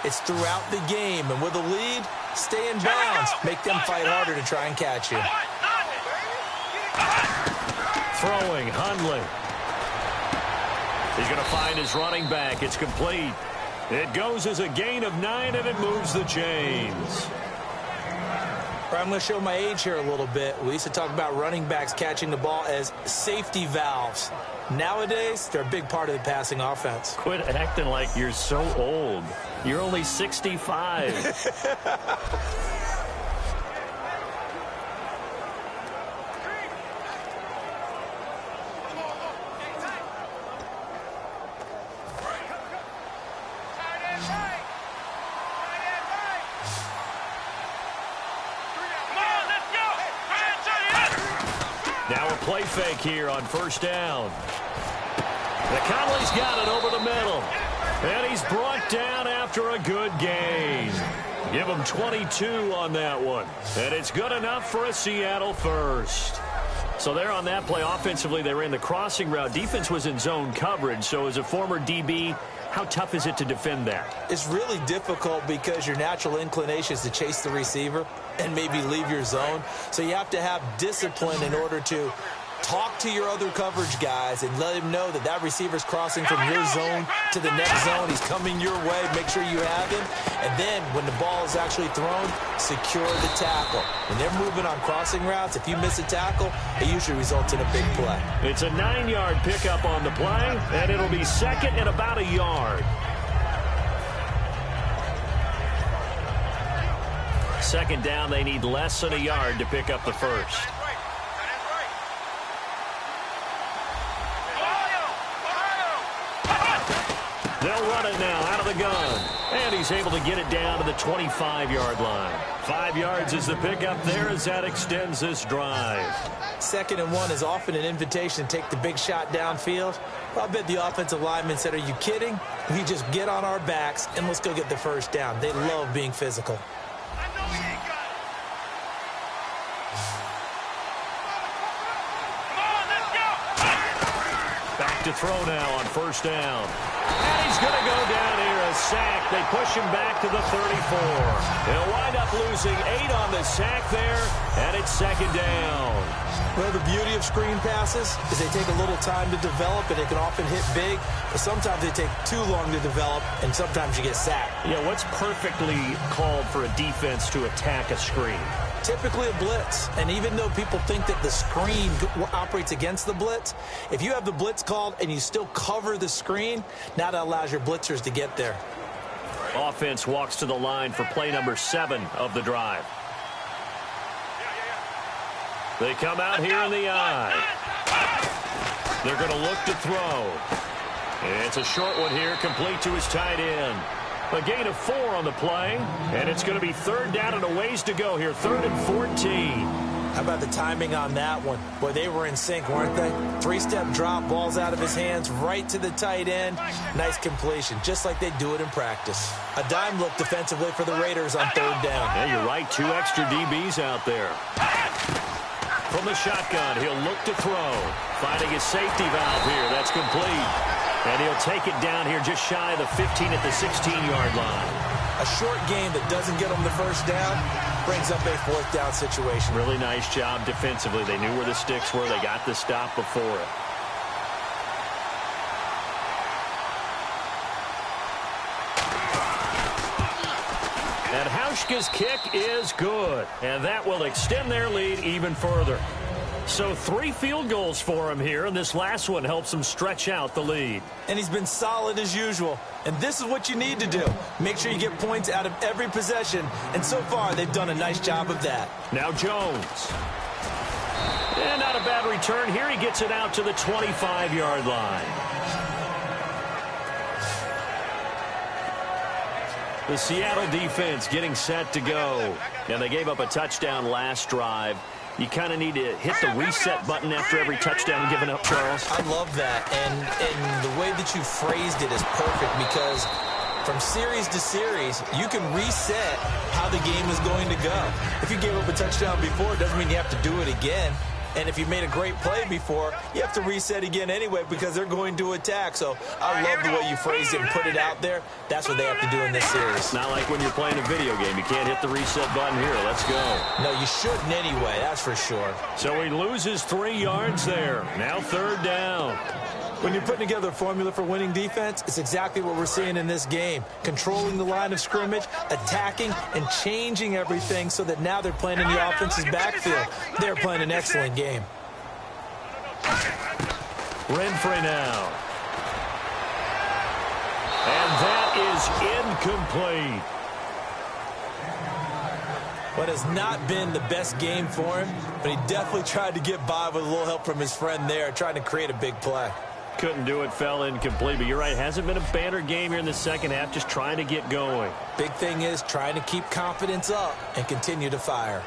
It's throughout the game, and with a lead, stay in bounds. Make them fight harder to try and catch you. Throwing, Hundley. He's going to find his running back. It's complete. It goes as a gain of 9, and it moves the chains. I'm going to show my age here a little bit. We used to talk about running backs catching the ball as safety valves. Nowadays, they're a big part of the passing offense. Quit acting like you're so old. You're only 65. Now a play fake here on first down. Conley's got it over the middle. And he's brought down after a good gain. Give him 22 on that one. And it's good enough for a Seattle first. So there on that play, offensively, they ran the crossing route. Defense was in zone coverage. So as a former DB, how tough is it to defend that? It's really difficult because your natural inclination is to chase the receiver and maybe leave your zone. So you have to have discipline in order to talk to your other coverage guys and let him know that that receiver's crossing from your zone to the next zone. He's coming your way. Make sure you have him. And then when the ball is actually thrown, secure the tackle. When they're moving on crossing routes, if you miss a tackle, it usually results in a big play. It's a 9-yard pickup on the play, and it'll be second and about a yard. Second down, they need less than a yard to pick up the first. They'll run it now out of the gun. And he's able to get it down to the 25-yard line. 5 yards is the pickup there as that extends this drive. 2nd and 1 is often an invitation to take the big shot downfield. Well, I bet the offensive lineman said, are you kidding? We just get on our backs and let's go get the first down. They love being physical. Back to throw now on first down. And he's going to go down here, a sack. They push him back to the 34. They'll wind up losing 8 on the sack there, and it's 2nd down. Well, the beauty of screen passes is they take a little time to develop, and they can often hit big, but sometimes they take too long to develop, and sometimes you get sacked. Yeah, what's perfectly called for a defense to attack a screen? Typically a blitz, and even though people think that the screen operates against the blitz, if you have the blitz called and you still cover the screen, now that allows your blitzers to get there. Offense walks to the line for play number 7 of the drive. They come out here in the eye. They're going to look to throw. It's a short one here, complete to his tight end. A gain of 4 on the play, and it's going to be 3rd down and a ways to go here, 3rd and 14. How about the timing on that one? Boy, they were in sync, weren't they? 3-step drop, ball's out of his hands, right to the tight end. Nice completion, just like they do it in practice. A dime look defensively for the Raiders on 3rd down. Yeah, you're right, 2 extra DBs out there. From the shotgun, he'll look to throw. Finding his safety valve here, that's complete. And he'll take it down here just shy of the 15 at the 16-yard line. A short game that doesn't get them the first down brings up a 4th down situation. Really nice job defensively. They knew where the sticks were. They got the stop before it. And Hauschka's kick is good. And that will extend their lead even further. So 3 field goals for him here, and this last one helps him stretch out the lead. And he's been solid as usual. And this is what you need to do. Make sure you get points out of every possession. And so far, they've done a nice job of that. Now Jones. And not a bad return here. He gets it out to the 25-yard line. The Seattle defense getting set to go. And they gave up a touchdown last drive. You kind of need to hit the reset button after every touchdown given up, Charles. I love that. And the way that you phrased it is perfect because from series to series, you can reset how the game is going to go. If you gave up a touchdown before, it doesn't mean you have to do it again. And if you made a great play before, you have to reset again anyway because they're going to attack. So I love the way you phrased it and put it out there. That's what they have to do in this series. Not like when you're playing a video game. You can't hit the reset button here. Let's go. No, you shouldn't anyway. That's for sure. So he loses 3 yards there. Now 3rd down. When you're putting together a formula for winning defense, it's exactly what we're seeing in this game. Controlling the line of scrimmage, attacking, and changing everything so that now they're playing in the offense's backfield. They're playing an excellent game. Renfrey now. And that is incomplete. What has not been the best game for him, but he definitely tried to get by with a little help from his friend there, trying to create a big play. Couldn't do it, fell incomplete. But you're right, hasn't been a banner game here in the second half, just trying to get going. Big thing is trying to keep confidence up and continue to fire.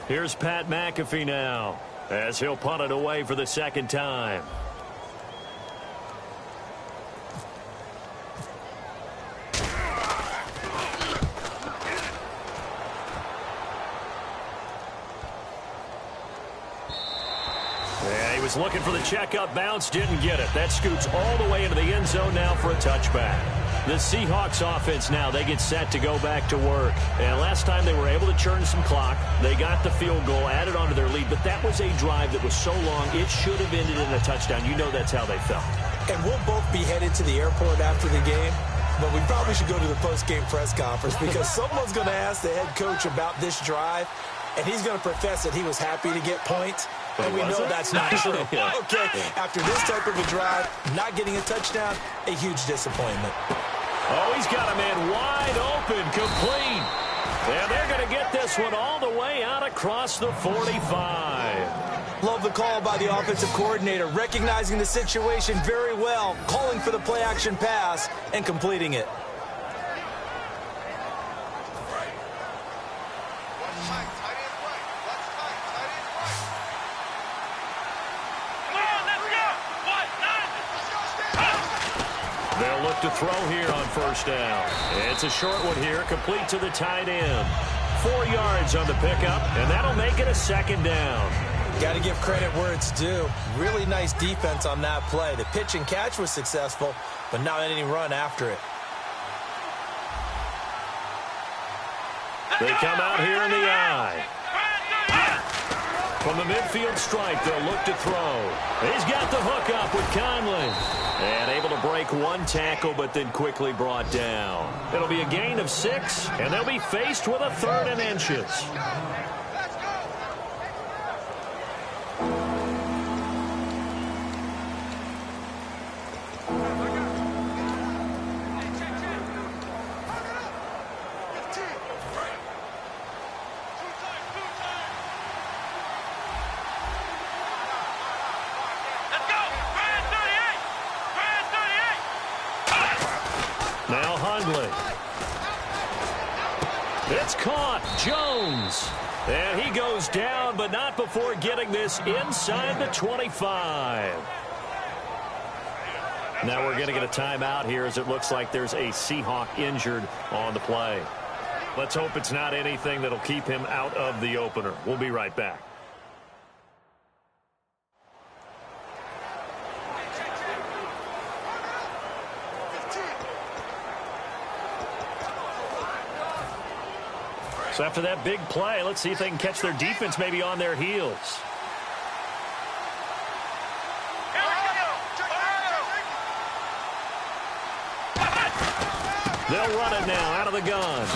Here's Pat McAfee now, as he'll punt it away for the second time. Yeah, he was looking for the checkup bounce, didn't get it. That scoots all the way into the end zone now for a touchback. The Seahawks offense now, they get set to go back to work. And last time they were able to churn some clock. They got the field goal, added onto their lead. But that was a drive that was so long, it should have ended in a touchdown. You know that's how they felt. And we'll both be headed to the airport after the game. But we probably should go to the post-game press conference because someone's going to ask the head coach about this drive. And he's going to profess that he was happy to get points. And we know that's not true. Yeah. Okay, after this type of a drive, not getting a touchdown, a huge disappointment. Oh, he's got a man wide open, complete. And they're going to get this one all the way out across the 45. Love the call by the offensive coordinator, recognizing the situation very well, calling for the play-action pass, and completing it. They'll look to throw here on first down. It's a short one here, complete to the tight end. 4 yards on the pickup, and that'll make it a second down. Got to give credit where it's due. Really nice defense on that play. The pitch and catch was successful, but not any run after it. They come out here in the eye. From the midfield stripe, they'll look to throw. He's got the hook up with Conley. And able to break one tackle, but then quickly brought down. It'll be a gain of 6, and they'll be faced with a 3rd and inches. Now Hundley. It's caught. Jones. And he goes down, but not before getting this inside the 25. Now we're going to get a timeout here as it looks like there's a Seahawk injured on the play. Let's hope it's not anything that'll keep him out of the opener. We'll be right back. So after that big play, let's see if they can catch their defense maybe on their heels. They'll run it now out of the gun.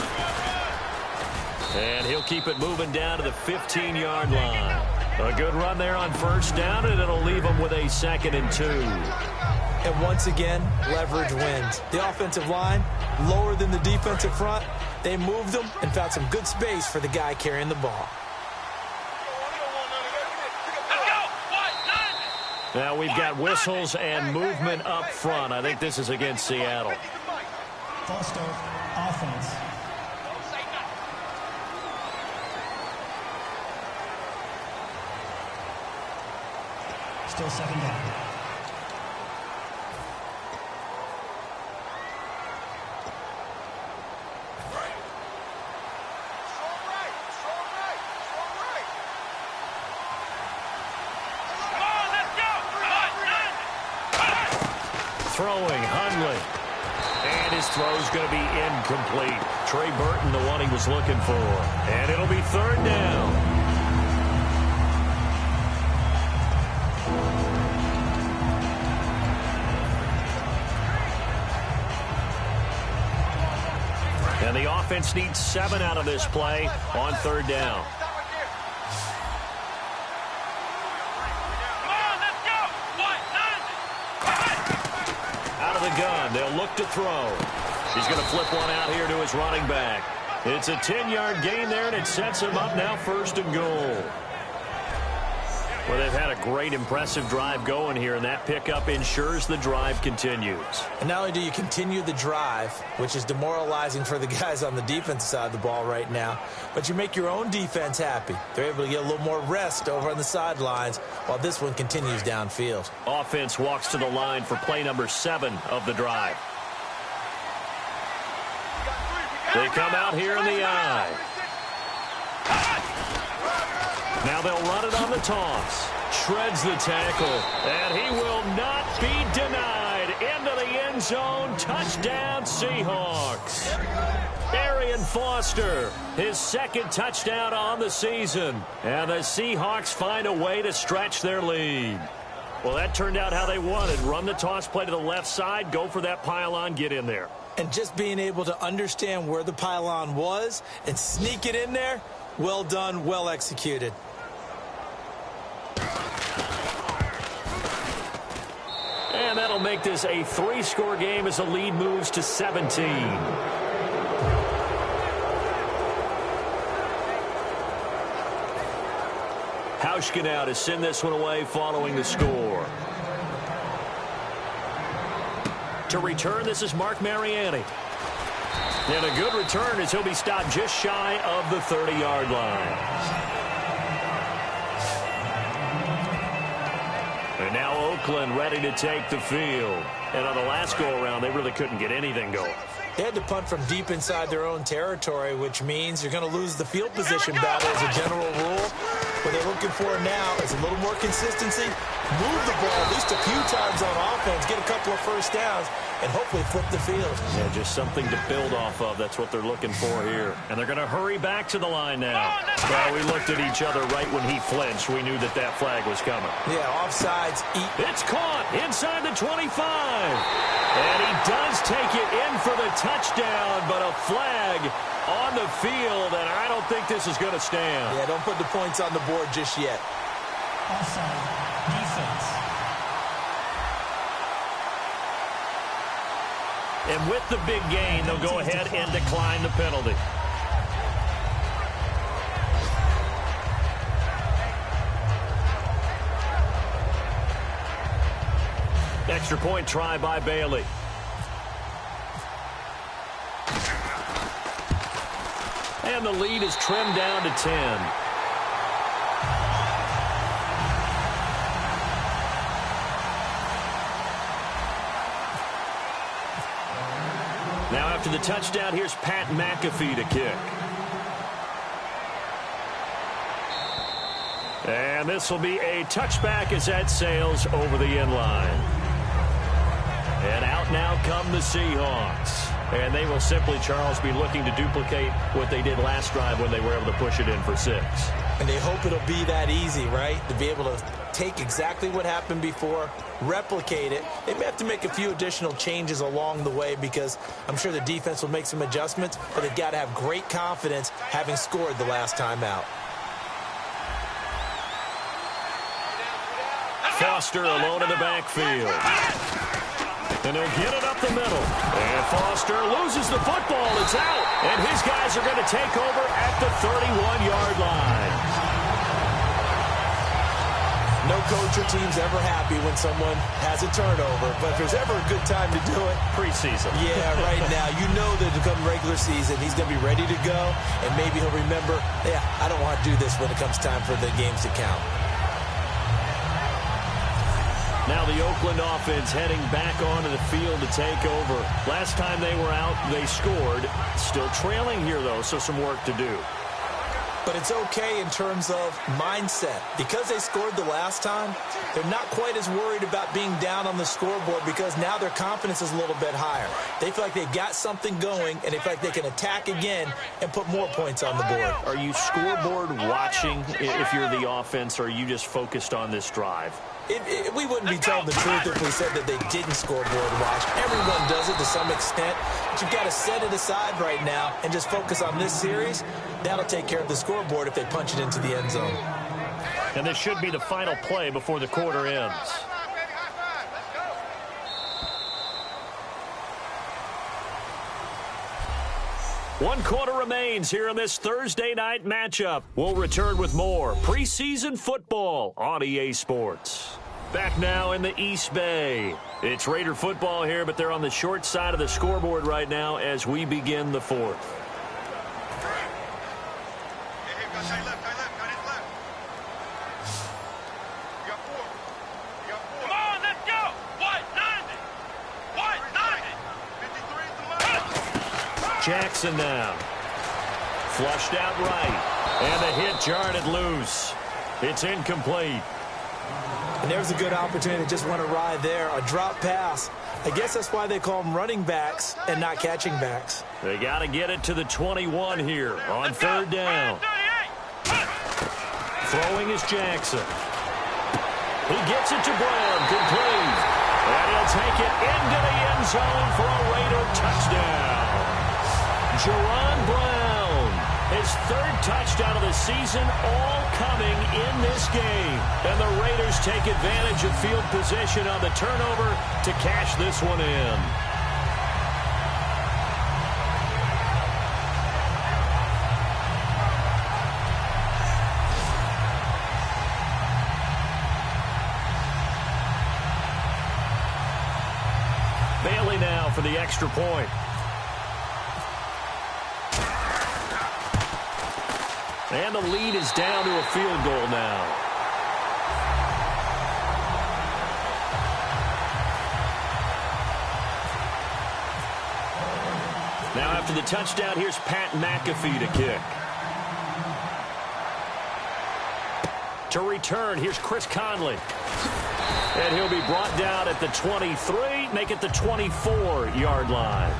And he'll keep it moving down to the 15-yard line. A good run there on first down, and it'll leave them with a 2nd and 2. And once again, leverage wins. The offensive line, lower than the defensive front. They moved them and found some good space for the guy carrying the ball. Now we've got whistles and movement up front. I think this is against Seattle. False start, offense. Still 2nd down. Throwing, Hundley. And his throw's going to be incomplete. Trey Burton, the one he was looking for. And it'll be 3rd down. And the offense needs 7 out of this play on 3rd down. Gun. They'll look to throw. He's going to flip one out here to his running back. It's a 10-yard gain there, and it sets him up now 1st and goal. Well, they've had a great, impressive drive going here, and that pickup ensures the drive continues. And not only do you continue the drive, which is demoralizing for the guys on the defensive side of the ball right now, but you make your own defense happy. They're able to get a little more rest over on the sidelines while this one continues downfield. Offense walks to the line for play number 7 of the drive. They come out here in the I. Now they'll run it on the toss. Shreds the tackle, and he will not be denied. Into the end zone. Touchdown, Seahawks. Arian Foster, his second touchdown on the season. And the Seahawks find a way to stretch their lead. Well, that turned out how they wanted. Run the toss play to the left side, go for that pylon, get in there. And just being able to understand where the pylon was and sneak it in there, well done, well executed. And that'll make this a 3-score game as the lead moves to 17. Hauschka now to send this one away following the score. To return, this is Mark Mariani. And a good return as he'll be stopped just shy of the 30-yard line. And now Oakland ready to take the field. And on the last go-around, they really couldn't get anything going. They had to punt from deep inside their own territory, which means you're going to lose the field position battle as a general rule. What they're looking for now is a little more consistency, move the ball at least a few times on offense, get a couple of first downs, and hopefully flip the field. Yeah, just something to build off of. That's what they're looking for here. And they're going to hurry back to the line now. Well, we looked at each other right when he flinched. We knew that that flag was coming. Yeah, offsides. It's caught inside the 25. And he does take it in for the touchdown, but a flag on the field, and I don't think this is going to stand. Yeah, don't put the points on the board just yet. Offside. Defense. And with the big gain, they'll go ahead and decline the penalty. Extra point try by Bailey. And the lead is trimmed down to 10. Now after the touchdown, here's Pat McAfee to kick. And this will be a touchback as that sails over the end line. And out now come the Seahawks. And they will simply, Charles, be looking to duplicate what they did last drive when they were able to push it in for 6. And they hope it'll be that easy, right? To be able to take exactly what happened before, replicate it. They may have to make a few additional changes along the way because I'm sure the defense will make some adjustments, but they've got to have great confidence having scored the last time out. Foster alone in the backfield. And he'll get it up the middle. And Foster loses the football. It's out. And his guys are going to take over at the 31-yard line. No coach or team's ever happy when someone has a turnover. But if there's ever a good time to do it, preseason. Yeah, right now. You know that to come regular season, he's going to be ready to go. And maybe he'll remember, yeah, I don't want to do this when it comes time for the games to count. Now the Oakland offense heading back onto the field to take over. Last time they were out, they scored. Still trailing here, though, so some work to do. But it's okay in terms of mindset. Because they scored the last time, they're not quite as worried about being down on the scoreboard because now their confidence is a little bit higher. They feel like they've got something going, and they feel like they can attack again and put more points on the board. Are you scoreboard watching if you're the offense, or are you just focused on this drive? We wouldn't be telling the truth if we said that they didn't scoreboard watch. Everyone does it to some extent. But you've got to set it aside right now and just focus on this series. That'll take care of the scoreboard if they punch it into the end zone. And this should be the final play before the quarter ends. One quarter remains here in this Thursday night matchup. We'll return with more preseason football on EA Sports. Back now in the East Bay. It's Raider football here, but they're on the short side of the scoreboard right now as we begin the fourth. Come on, let's go! White 90! White 90! Jackson now. Flushed out right. And the hit jarred it loose. It's incomplete. And there's a good opportunity to just run a ride there, a drop pass. I guess that's why they call them running backs and not catching backs. They got to get it to the 21 here on third down. Throwing is Jackson. He gets it to Brown, complete. And he'll take it into the end zone for a Raider touchdown. Jerron Brown, his third touchdown of the season, all coming in this game. And the Raiders take advantage of field position on the turnover to cash this one in. Bailey now for the extra point. And the lead is down to a field goal now. Now after the touchdown, here's Pat McAfee to kick. To return, here's Chris Conley. And he'll be brought down at the 23, make it the 24-yard line.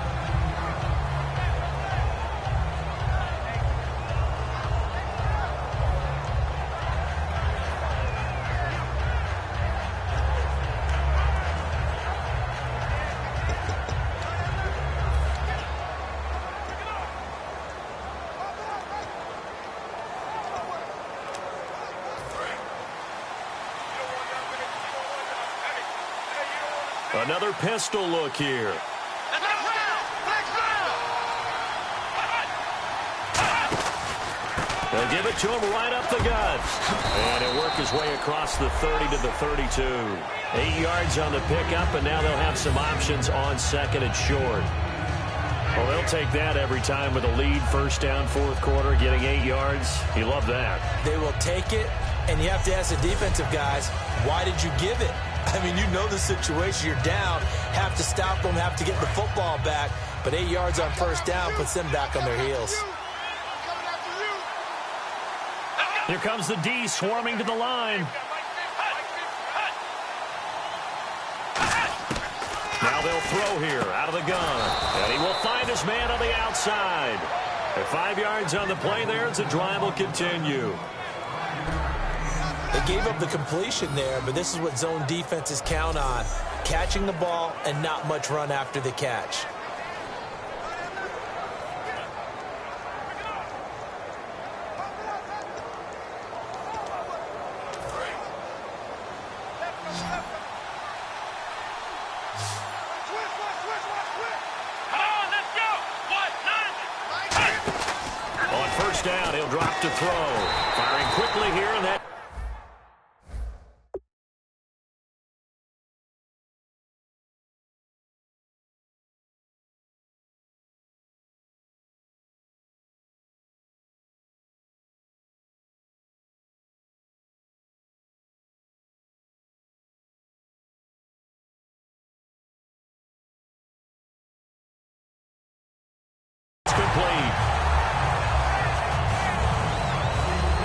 Another pistol look here. They'll give it to him right up the gut. And he'll work his way across the 30 to the 32. 8 yards on the pickup, and now they'll have some options on second and short. Well, they'll take that every time with a lead, first down, fourth quarter, getting 8 yards. You love that. They will take it, and you have to ask the defensive guys, why did you give it? I mean, you know the situation. You're down, have to stop them, have to get the football back. But 8 yards on first down puts them back on their heels. Here comes the D swarming to the line. Now they'll throw here out of the gun. And he will find his man on the outside. At 5 yards on the play there, as the drive will continue. They gave up the completion there, but this is what zone defenses count on. Catching the ball and not much run after the catch. On first down, he'll drop to throw. Firing quickly here, and that complete.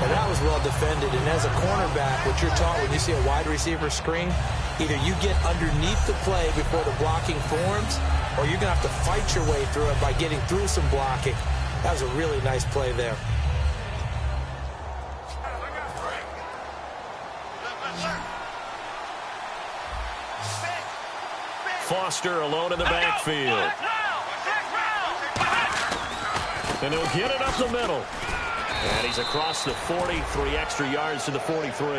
Well, that was well defended, and as a cornerback, what you're taught when you see a wide receiver screen, either you get underneath the play before the blocking forms, or you're going to have to fight your way through it by getting through some blocking. That was a really nice play there. Foster alone in the backfield. And he'll get it up the middle. And he's across the 40, 3 extra yards to the 43.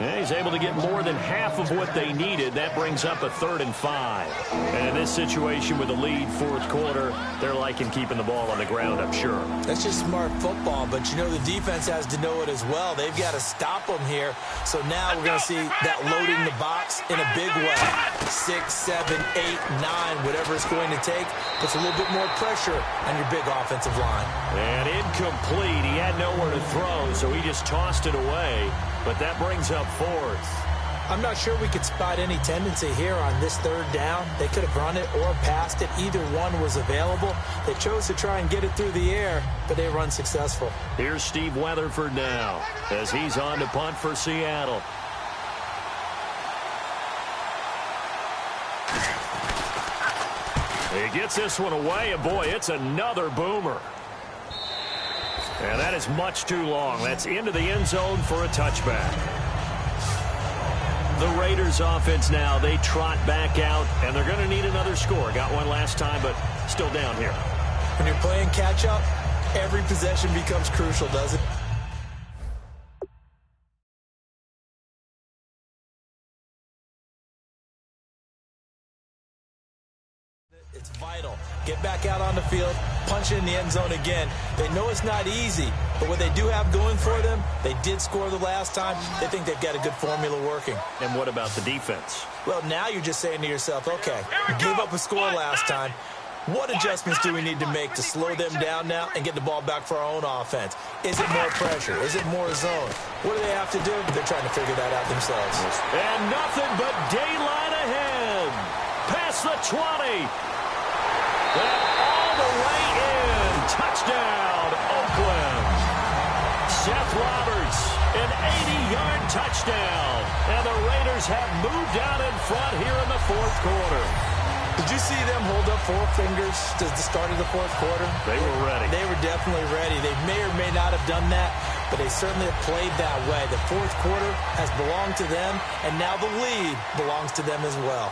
And he's able to get more than half of what they needed. That brings up a 3rd and 5. And in this situation with the lead, 4th quarter, they're liking keeping the ball on the ground, I'm sure. That's just smart football, but you know the defense has to know it as well. They've got to stop them here. So now we're going to see that loading the box in a big way. 6, 7, 8, 9, whatever it's going to take, puts a little bit more pressure on your big offensive line. And incomplete. He had nowhere to throw, so he just tossed it away. But that brings up 4th. I'm not sure we could spot any tendency here on this 3rd down. They could have run it or passed it. Either one was available. They chose to try and get it through the air, but they run successful. Here's Steve Weatherford now as he's on to punt for Seattle. He gets this one away, and boy, it's another boomer. And that is much too long. That's into the end zone for a touchback. The Raiders offense now, they trot back out, and they're going to need another score. Got one last time, but still down here. When you're playing catch-up, every possession becomes crucial, doesn't it? It's vital. Get back out on the field, punch it in the end zone again. They know it's not easy, but what they do have going for them, they did score the last time. They think they've got a good formula working. And what about the defense? Well, now you're just saying to yourself, okay, we gave up a score last time. What adjustments do we need to make to slow them down now and get the ball back for our own offense? Is it more pressure? Is it more zone? What do they have to do? They're trying to figure that out themselves. And nothing but daylight ahead. Past the 20. And all the way in. Touchdown, Oakland. Seth Roberts, an 80-yard touchdown. And the Raiders have moved out in front here in the 4th quarter. Did you see them hold up 4 fingers to the start of the 4th quarter? They were ready. They were definitely ready. They may or may not have done that, but they certainly have played that way. The 4th quarter has belonged to them, and now the lead belongs to them as well.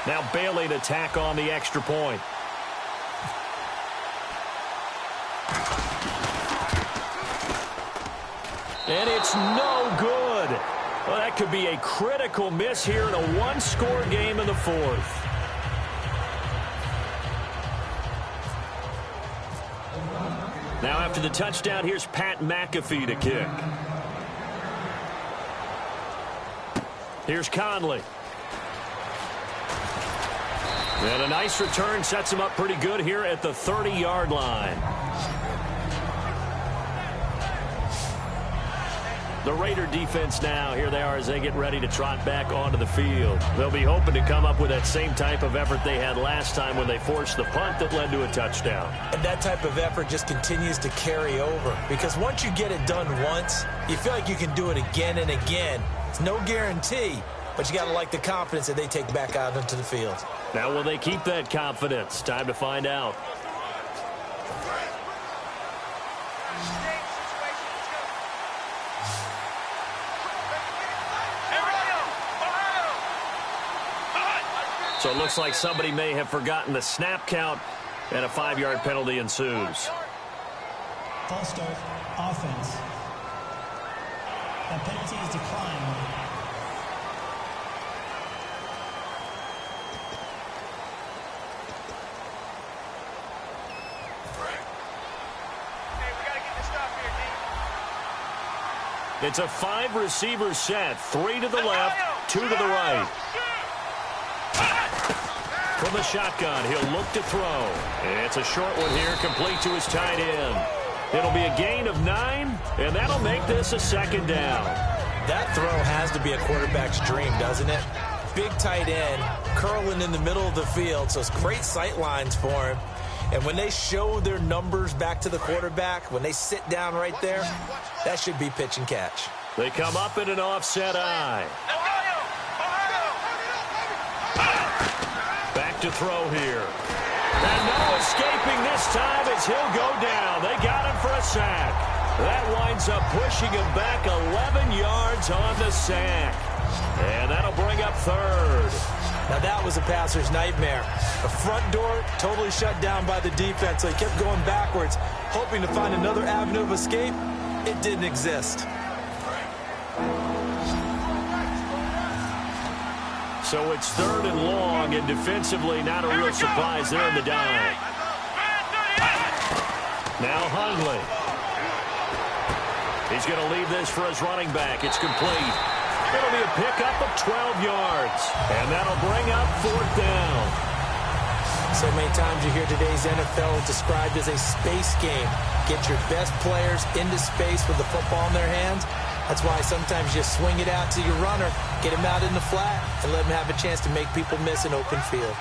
Now Bailey to tack on the extra point. And it's no good. Well, that could be a critical miss here in a 1-score game in the 4th. Now after the touchdown, here's Pat McAfee to kick. Here's Conley. And a nice return sets him up pretty good here at the 30-yard line. The Raider defense now, here they are as they get ready to trot back onto the field. They'll be hoping to come up with that same type of effort they had last time when they forced the punt that led to a touchdown. And that type of effort just continues to carry over, because once you get it done once, you feel like you can do it again and again. It's no guarantee, but you got to like the confidence that they take back out into the field. Now, will they keep that confidence? Time to find out. So it looks like somebody may have forgotten the snap count, and a 5-yard penalty ensues. False start, offense. That penalty is declined. It's a 5-receiver set. 3 to the left, 2 to the right. From the shotgun, he'll look to throw. It's a short one here, complete to his tight end. It'll be a gain of 9, and that'll make this a 2nd down. That throw has to be a quarterback's dream, doesn't it? Big tight end, curling in the middle of the field, so it's great sight lines for him. And when they show their numbers back to the quarterback, when they sit down right there, that should be pitch and catch. They come up in an offset eye. Back to throw here. And no escaping this time as he'll go down. They got him for a sack. That winds up pushing him back 11 yards on the sack. And that'll bring up third. Now that was a passer's nightmare. The front door totally shut down by the defense, so he kept going backwards, hoping to find another avenue of escape. It didn't exist. So it's third and long, and defensively not a real surprise there in the dime. Now Hundley. He's going to leave this for his running back. It's complete. It'll be a pickup of 12 yards, and that'll bring up fourth down. So many times you hear today's NFL described as a space game. Get your best players into space with the football in their hands. That's why sometimes you swing it out to your runner, get him out in the flat, and let him have a chance to make people miss an open field.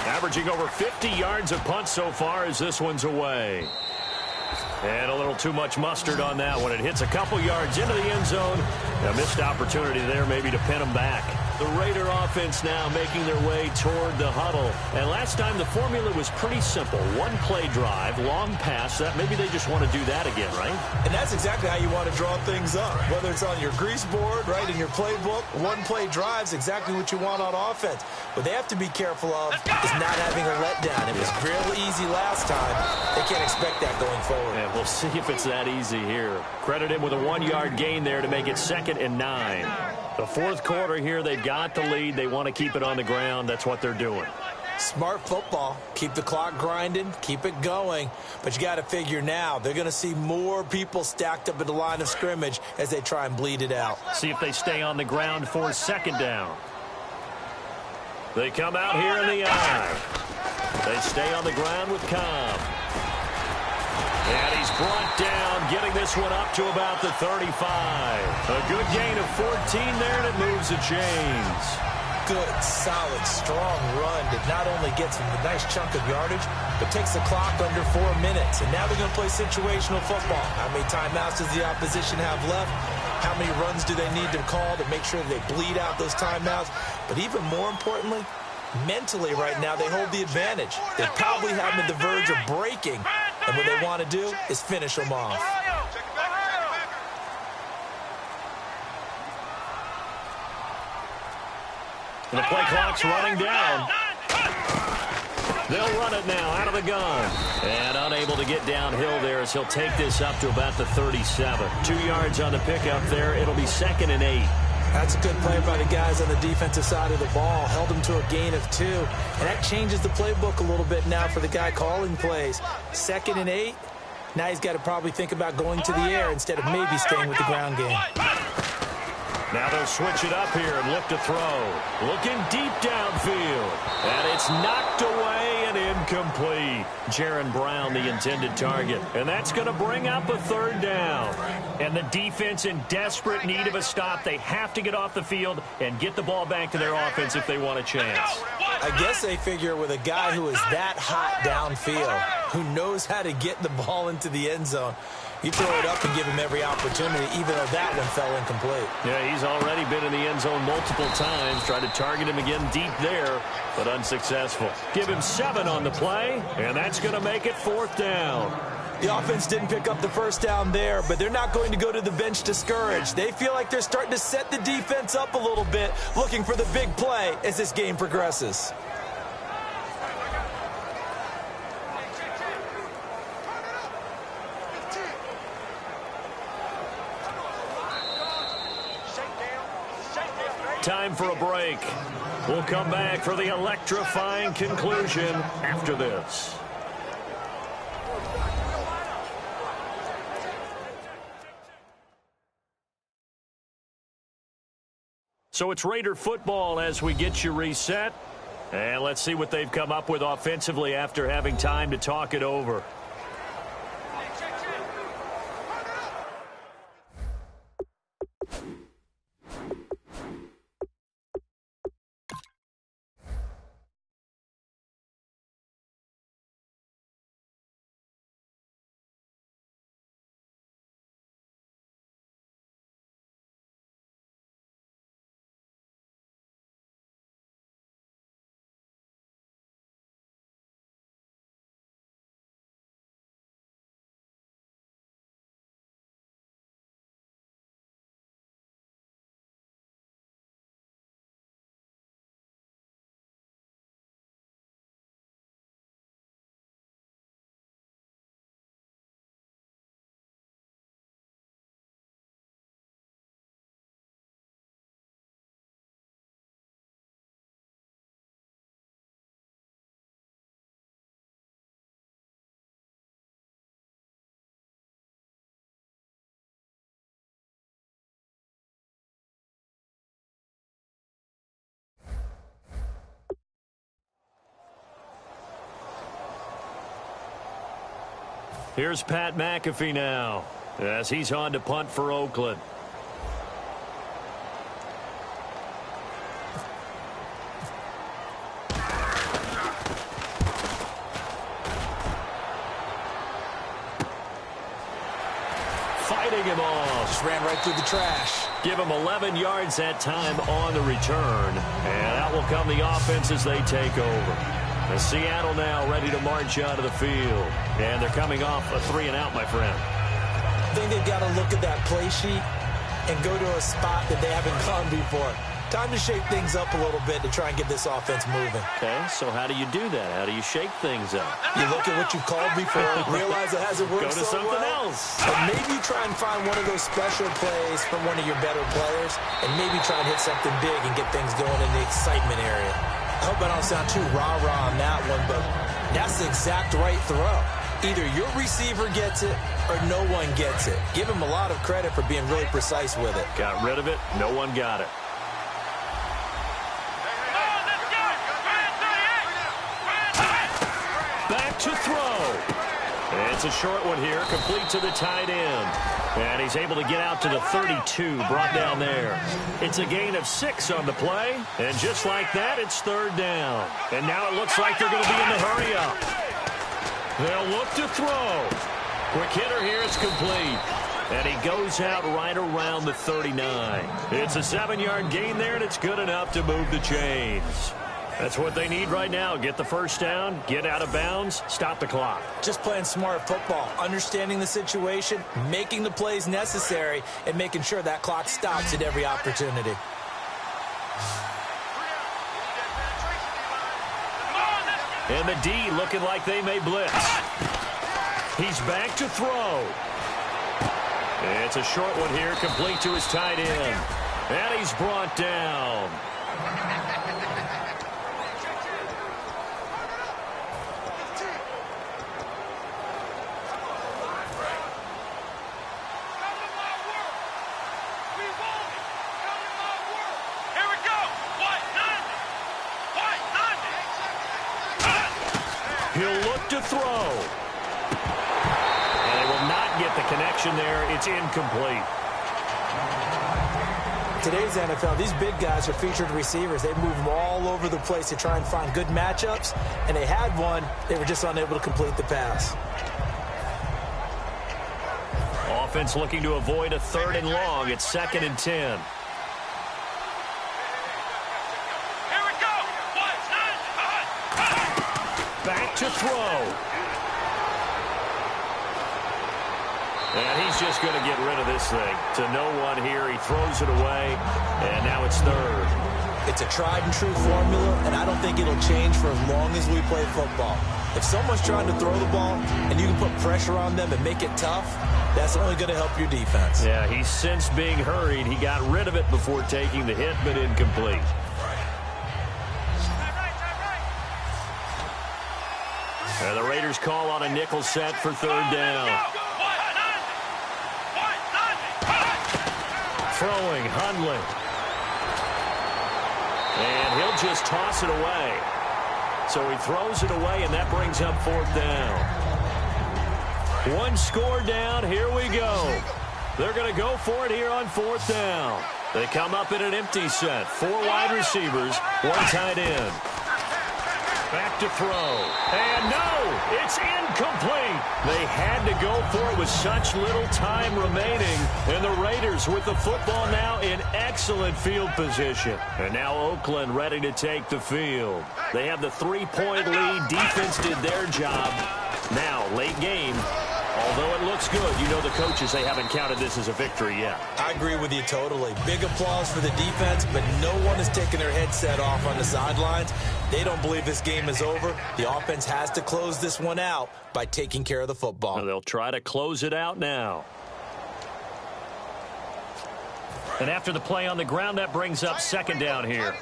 Averaging over 50 yards a punt so far as this one's away. And a little too much mustard on that one. It hits a couple yards into the end zone. A missed opportunity there maybe to pin them back. The Raider offense now making their way toward the huddle. And last time the formula was pretty simple. One play drive, long pass. That maybe they just want to do that again, right? And that's exactly how you want to draw things up. Whether it's on your grease board, right, in your playbook, one play drive's exactly what you want on offense. What they have to be careful of is not having a letdown. It was real easy last time. They can't expect that going forward. And we'll see if it's that easy here. Credit him with a 1-yard gain there to make it 2nd and 9. The fourth quarter here, they've got the lead. They want to keep it on the ground. That's what they're doing. Smart football. Keep the clock grinding. Keep it going. But you got to figure now, they're going to see more people stacked up at the line of scrimmage as they try and bleed it out. See if they stay on the ground for 2nd down. They come out here in the eye. They stay on the ground with Cobb. And he's brought down, getting this one up to about the 35. A good gain of 14 there, and it moves the chains. Good, solid, strong run that not only gets them a nice chunk of yardage, but takes the clock under 4 minutes. And now they're going to play situational football. How many timeouts does the opposition have left? How many runs do they need to call to make sure they bleed out those timeouts? But even more importantly, mentally right now, they hold the advantage. They probably have them at the verge of breaking. And what they want to do is finish them off. And the play clock's running down. They'll run it now out of the gun. And unable to get downhill there as he'll take this up to about the 37. 2 yards on the pickup there. It'll be 2nd and 8. That's a good play by the guys on the defensive side of the ball. Held them to a gain of 2. And that changes the playbook a little bit now for the guy calling plays. 2nd and 8. Now he's got to probably think about going to the air instead of maybe staying with the ground game. Now they'll switch it up here and look to throw. Looking deep downfield. And it's knocked away and incomplete. Jaron Brown, the intended target. And that's going to bring up a 3rd down. And the defense in desperate need of a stop. They have to get off the field and get the ball back to their offense if they want a chance. I guess they figure with a guy who is that hot downfield, who knows how to get the ball into the end zone, you throw it up and give him every opportunity, even though that one fell incomplete. Yeah, he's already been in the end zone multiple times. Tried to target him again deep there, but unsuccessful. Give him 7 on the play, and that's going to make it 4th down. The offense didn't pick up the first down there, but they're not going to go to the bench discouraged. They feel like they're starting to set the defense up a little bit, looking for the big play as this game progresses. Time for a break. We'll come back for the electrifying conclusion after this. So it's Raider football as we get you reset. And let's see what they've come up with offensively after having time to talk it over. Here's Pat McAfee now as he's on to punt for Oakland. Fighting him off. Just ran right through the trash. Give him 11 yards that time on the return. And out will come the offense as they take over. And Seattle now ready to march out of the field. And they're coming off a 3-and-out, my friend. I think they've got to look at that play sheet and go to a spot that they haven't gone before. Time to shake things up a little bit to try and get this offense moving. Okay, so how do you do that? How do you shake things up? You look at what you've called before, realize it hasn't worked Go to so something well, else. and maybe you try and find one of those special plays from one of your better players, and maybe try and hit something big and get things going in the excitement area. I hope I don't sound too rah-rah on that one, but that's the exact right throw. Either your receiver gets it or no one gets it. Give him a lot of credit for being really precise with it. Got rid of it. No one got it. Back to throw. It's a short one here, complete to the tight end. And he's able to get out to the 32, brought down there. It's a gain of 6 on the play. And just like that, it's 3rd down. And now it looks like they're going to be in the hurry-up. They'll look to throw. Quick hitter here, it's complete. And he goes out right around the 39. It's a 7-yard gain there, and it's good enough to move the chains. That's what they need right now. Get the first down, get out of bounds, stop the clock. Just playing smart football, understanding the situation, making the plays necessary, and making sure that clock stops at every opportunity. And the D looking like they may blitz. He's back to throw. It's a short one here, complete to his tight end. And he's brought down. He'll look to throw. And he will not get the connection there. It's incomplete. Today's NFL, these big guys are featured receivers. They move them all over the place to try and find good matchups. And they had one. They were just unable to complete the pass. Offense looking to avoid a 3rd and long. It's 2nd and 10. Back to throw. And he's just going to get rid of this thing. To no one here. He throws it away. And now it's 3rd. It's a tried and true formula, and I don't think it'll change for as long as we play football. If someone's trying to throw the ball and you can put pressure on them and make it tough, that's only going to help your defense. Yeah, he's since being hurried. He got rid of it before taking the hit, but incomplete. And the Raiders call on a nickel set for 3rd down. Throwing, Hundley. And he'll just toss it away. So he throws it away, and that brings up 4th down. 1 score down. Here we go. They're going to go for it here on 4th down. They come up in an empty set. 4 wide receivers, 1 tight end. Back to throw. And no, it's incomplete. They had to go for it with such little time remaining. And the Raiders with the football now in excellent field position. And now Oakland ready to take the field. They have the 3-point lead. Defense did their job. Now, late game. Although it looks good, you know the coaches, they haven't counted this as a victory yet. I agree with you totally. Big applause for the defense, but no one is taking their headset off on the sidelines. They don't believe this game is over. The offense has to close this one out by taking care of the football. Well, they'll try to close it out now. And after the play on the ground, that brings up 2nd down here.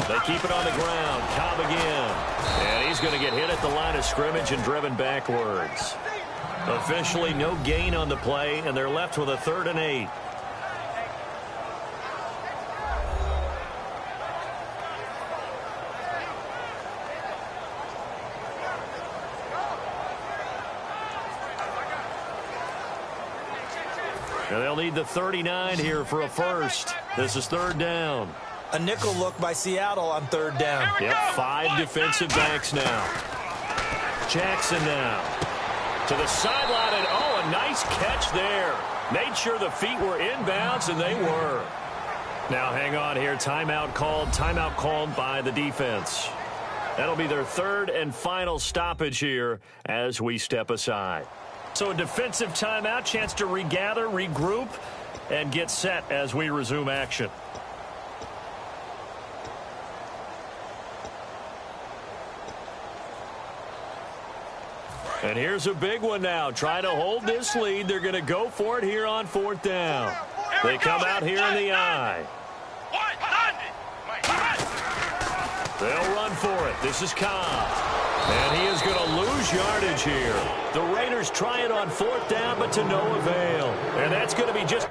They keep it on the ground. Cobb again. And he's going to get hit at the line of scrimmage and driven backwards. Officially no gain on the play, and they're left with a 3rd and 8. And they'll need the 39 here for a first. This is third down. A nickel look by Seattle on third down. Yep, 5 defensive backs now. Jackson now to the sideline, and oh, a nice catch there. Made sure the feet were inbounds, and they were. Now hang on here. Timeout called by the defense. That'll be their third and final stoppage here as we step aside. So a defensive timeout, chance to regather, regroup, and get set as we resume action. And here's a big one now. Trying to hold this lead. They're going to go for it here on fourth down. They come out here in the eye. They'll run for it. This is Cobb. And he is going to lose yardage here. The Raiders try it on fourth down, but to no avail. And that's going to be just...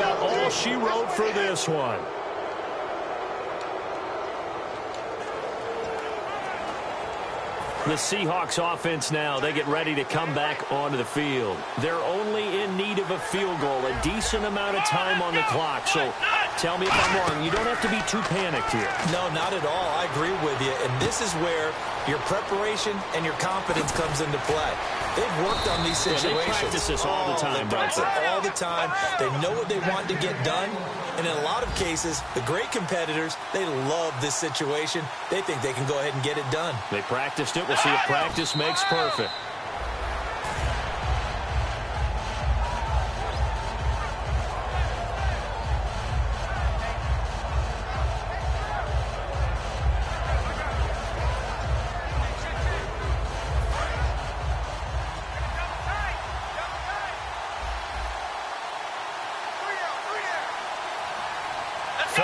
about all she wrote for this one. The Seahawks offense now, they get ready to come back onto the field. They're only in need of a field goal, a decent amount of time on the clock. So tell me if I'm wrong. You don't have to be too panicked here. No, not at all. I agree with you. And this is where your preparation and your confidence comes into play. They've worked on these situations. Yeah, they practice this all the time. They practice it all the time. They know what they want to get done. And in a lot of cases, the great competitors, they love this situation. They think they can go ahead and get it done. They practiced it. We'll see if practice makes perfect.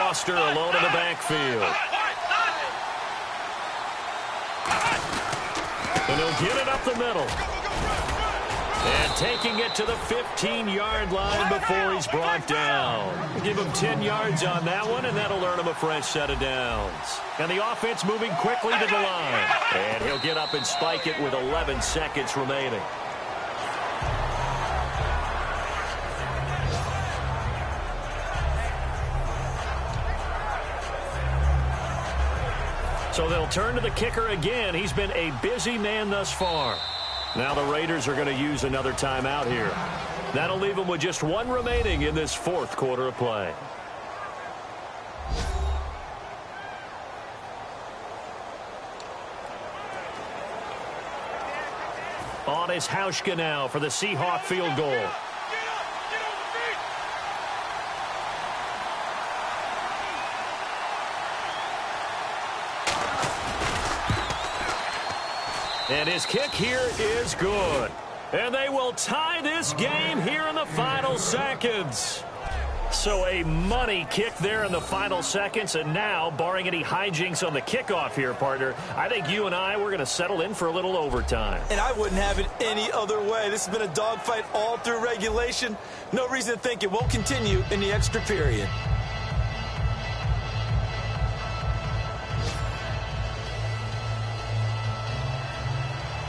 Foster alone in the backfield. And he'll get it up the middle. And taking it to the 15-yard line before he's brought down. Give him 10 yards on that one, and that'll earn him a fresh set of downs. And the offense moving quickly to the line. And he'll get up and spike it with 11 seconds remaining. So they'll turn to the kicker again. He's been a busy man thus far. Now the Raiders are going to use another timeout here. That'll leave them with just one remaining in this fourth quarter of play. On is Hauschka now for the Seahawk field goal. And his kick here is good. And they will tie this game here in the final seconds. So a money kick there in the final seconds. And now, barring any hijinks on the kickoff here, partner, I think you and I, we're going to settle in for a little overtime. And I wouldn't have it any other way. This has been a dogfight all through regulation. No reason to think it won't continue in the extra period.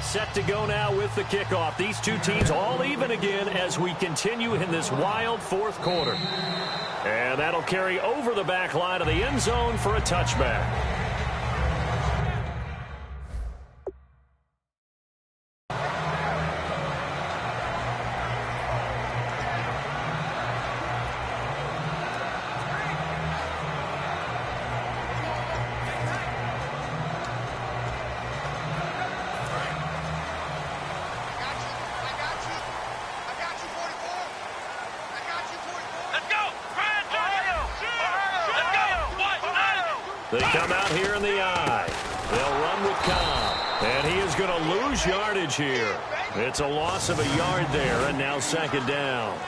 Set to go now with the kickoff. These two teams all even again as we continue in this wild fourth quarter. And that'll carry over the back line of the end zone for a touchback. They come out here in the eye. They'll run with Cobb. And he is going to lose yardage here. It's a loss of a yard there, and now second down.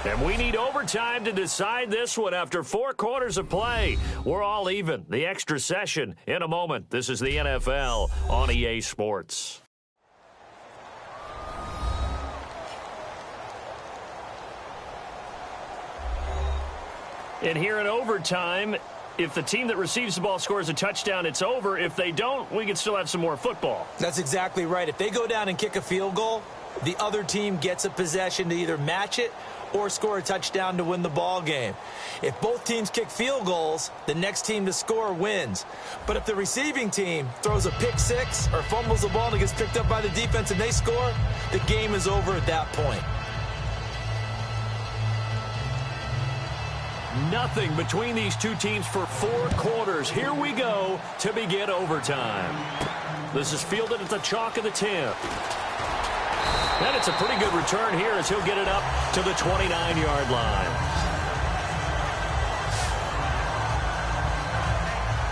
And we need overtime to decide this one after 4 quarters of play. We're all even. The extra session in a moment. This is the NFL on EA Sports. And here in overtime, if the team that receives the ball scores a touchdown, it's over. If they don't, we can still have some more football. That's exactly right. If they go down and kick a field goal, the other team gets a possession to either match it or score a touchdown to win the ball game. If both teams kick field goals, the next team to score wins. But if the receiving team throws a pick six or fumbles the ball and it gets picked up by the defense and they score, the game is over at that point. Nothing between these two teams for 4 quarters. Here we go to begin overtime. This is fielded at the chalk of the 10. And it's a pretty good return here as he'll get it up to the 29-yard line.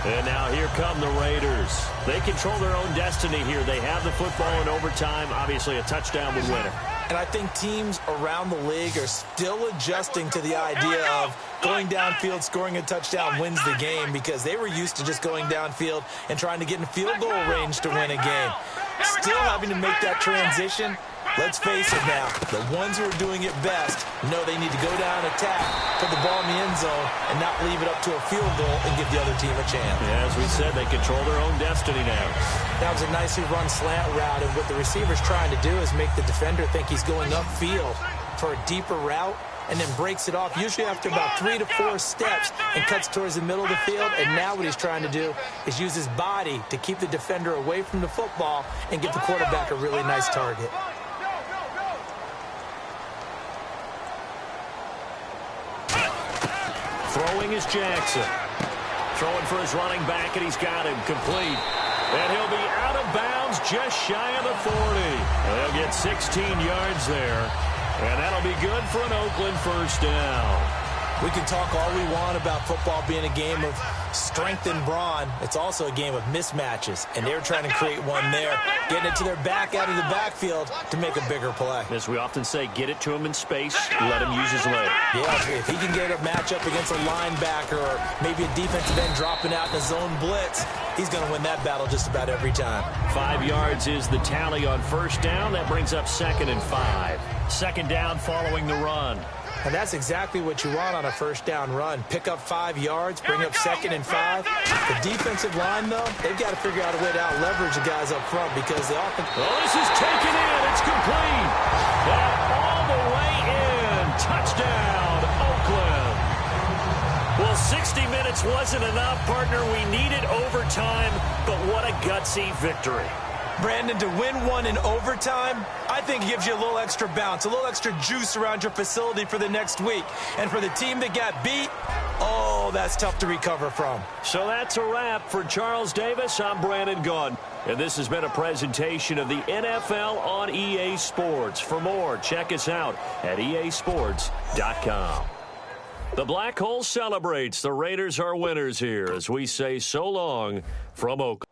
And now here come the Raiders. They control their own destiny here. They have the football in overtime. Obviously, a touchdown would win it. And I think teams around the league are still adjusting to the idea of going downfield, scoring a touchdown wins the game, because they were used to just going downfield and trying to get in field goal range to win a game. Still having to make that transition. Let's face it now, the ones who are doing it best know they need to go down, attack, put the ball in the end zone, and not leave it up to a field goal and give the other team a chance. Yeah, as we said, they control their own destiny now. That was a nicely run slant route, and what the receiver's trying to do is make the defender think he's going upfield for a deeper route, and then breaks it off, usually after about 3 to 4 steps, and cuts towards the middle of the field. And now what he's trying to do is use his body to keep the defender away from the football and give the quarterback a really nice target. Throwing is Jackson. Throwing for his running back, and he's got him complete. And he'll be out of bounds just shy of the 40. And they'll get 16 yards there. And that'll be good for an Oakland first down. We can talk all we want about football being a game of strength and brawn. It's also a game of mismatches, and they're trying to create one there, getting it to their back out of the backfield to make a bigger play. As we often say, get it to him in space, let him use his leg. Yeah, if he can get a matchup against a linebacker or maybe a defensive end dropping out in a zone blitz, he's going to win that battle just about every time. 5 yards is the tally on first down. That brings up 2nd and 5. Second down following the run. And that's exactly what you want on a first down run. Pick up 5 yards, bring up 2nd and 5. The defensive line, though, they've got to figure out a way to out-leverage the guys up front because the offense... Oh, this is taken in. It's complete. And all the way in. Touchdown, Oakland. Well, 60 minutes wasn't enough, partner. We needed overtime, but what a gutsy victory. Brandon, to win one in overtime, I think it gives you a little extra bounce, a little extra juice around your facility for the next week. And for the team that got beat, oh, that's tough to recover from. So that's a wrap for Charles Davis. I'm Brandon Gaudin. And this has been a presentation of the NFL on EA Sports. For more, check us out at easports.com. The Black Hole celebrates. The Raiders are winners here as we say so long from Oakland.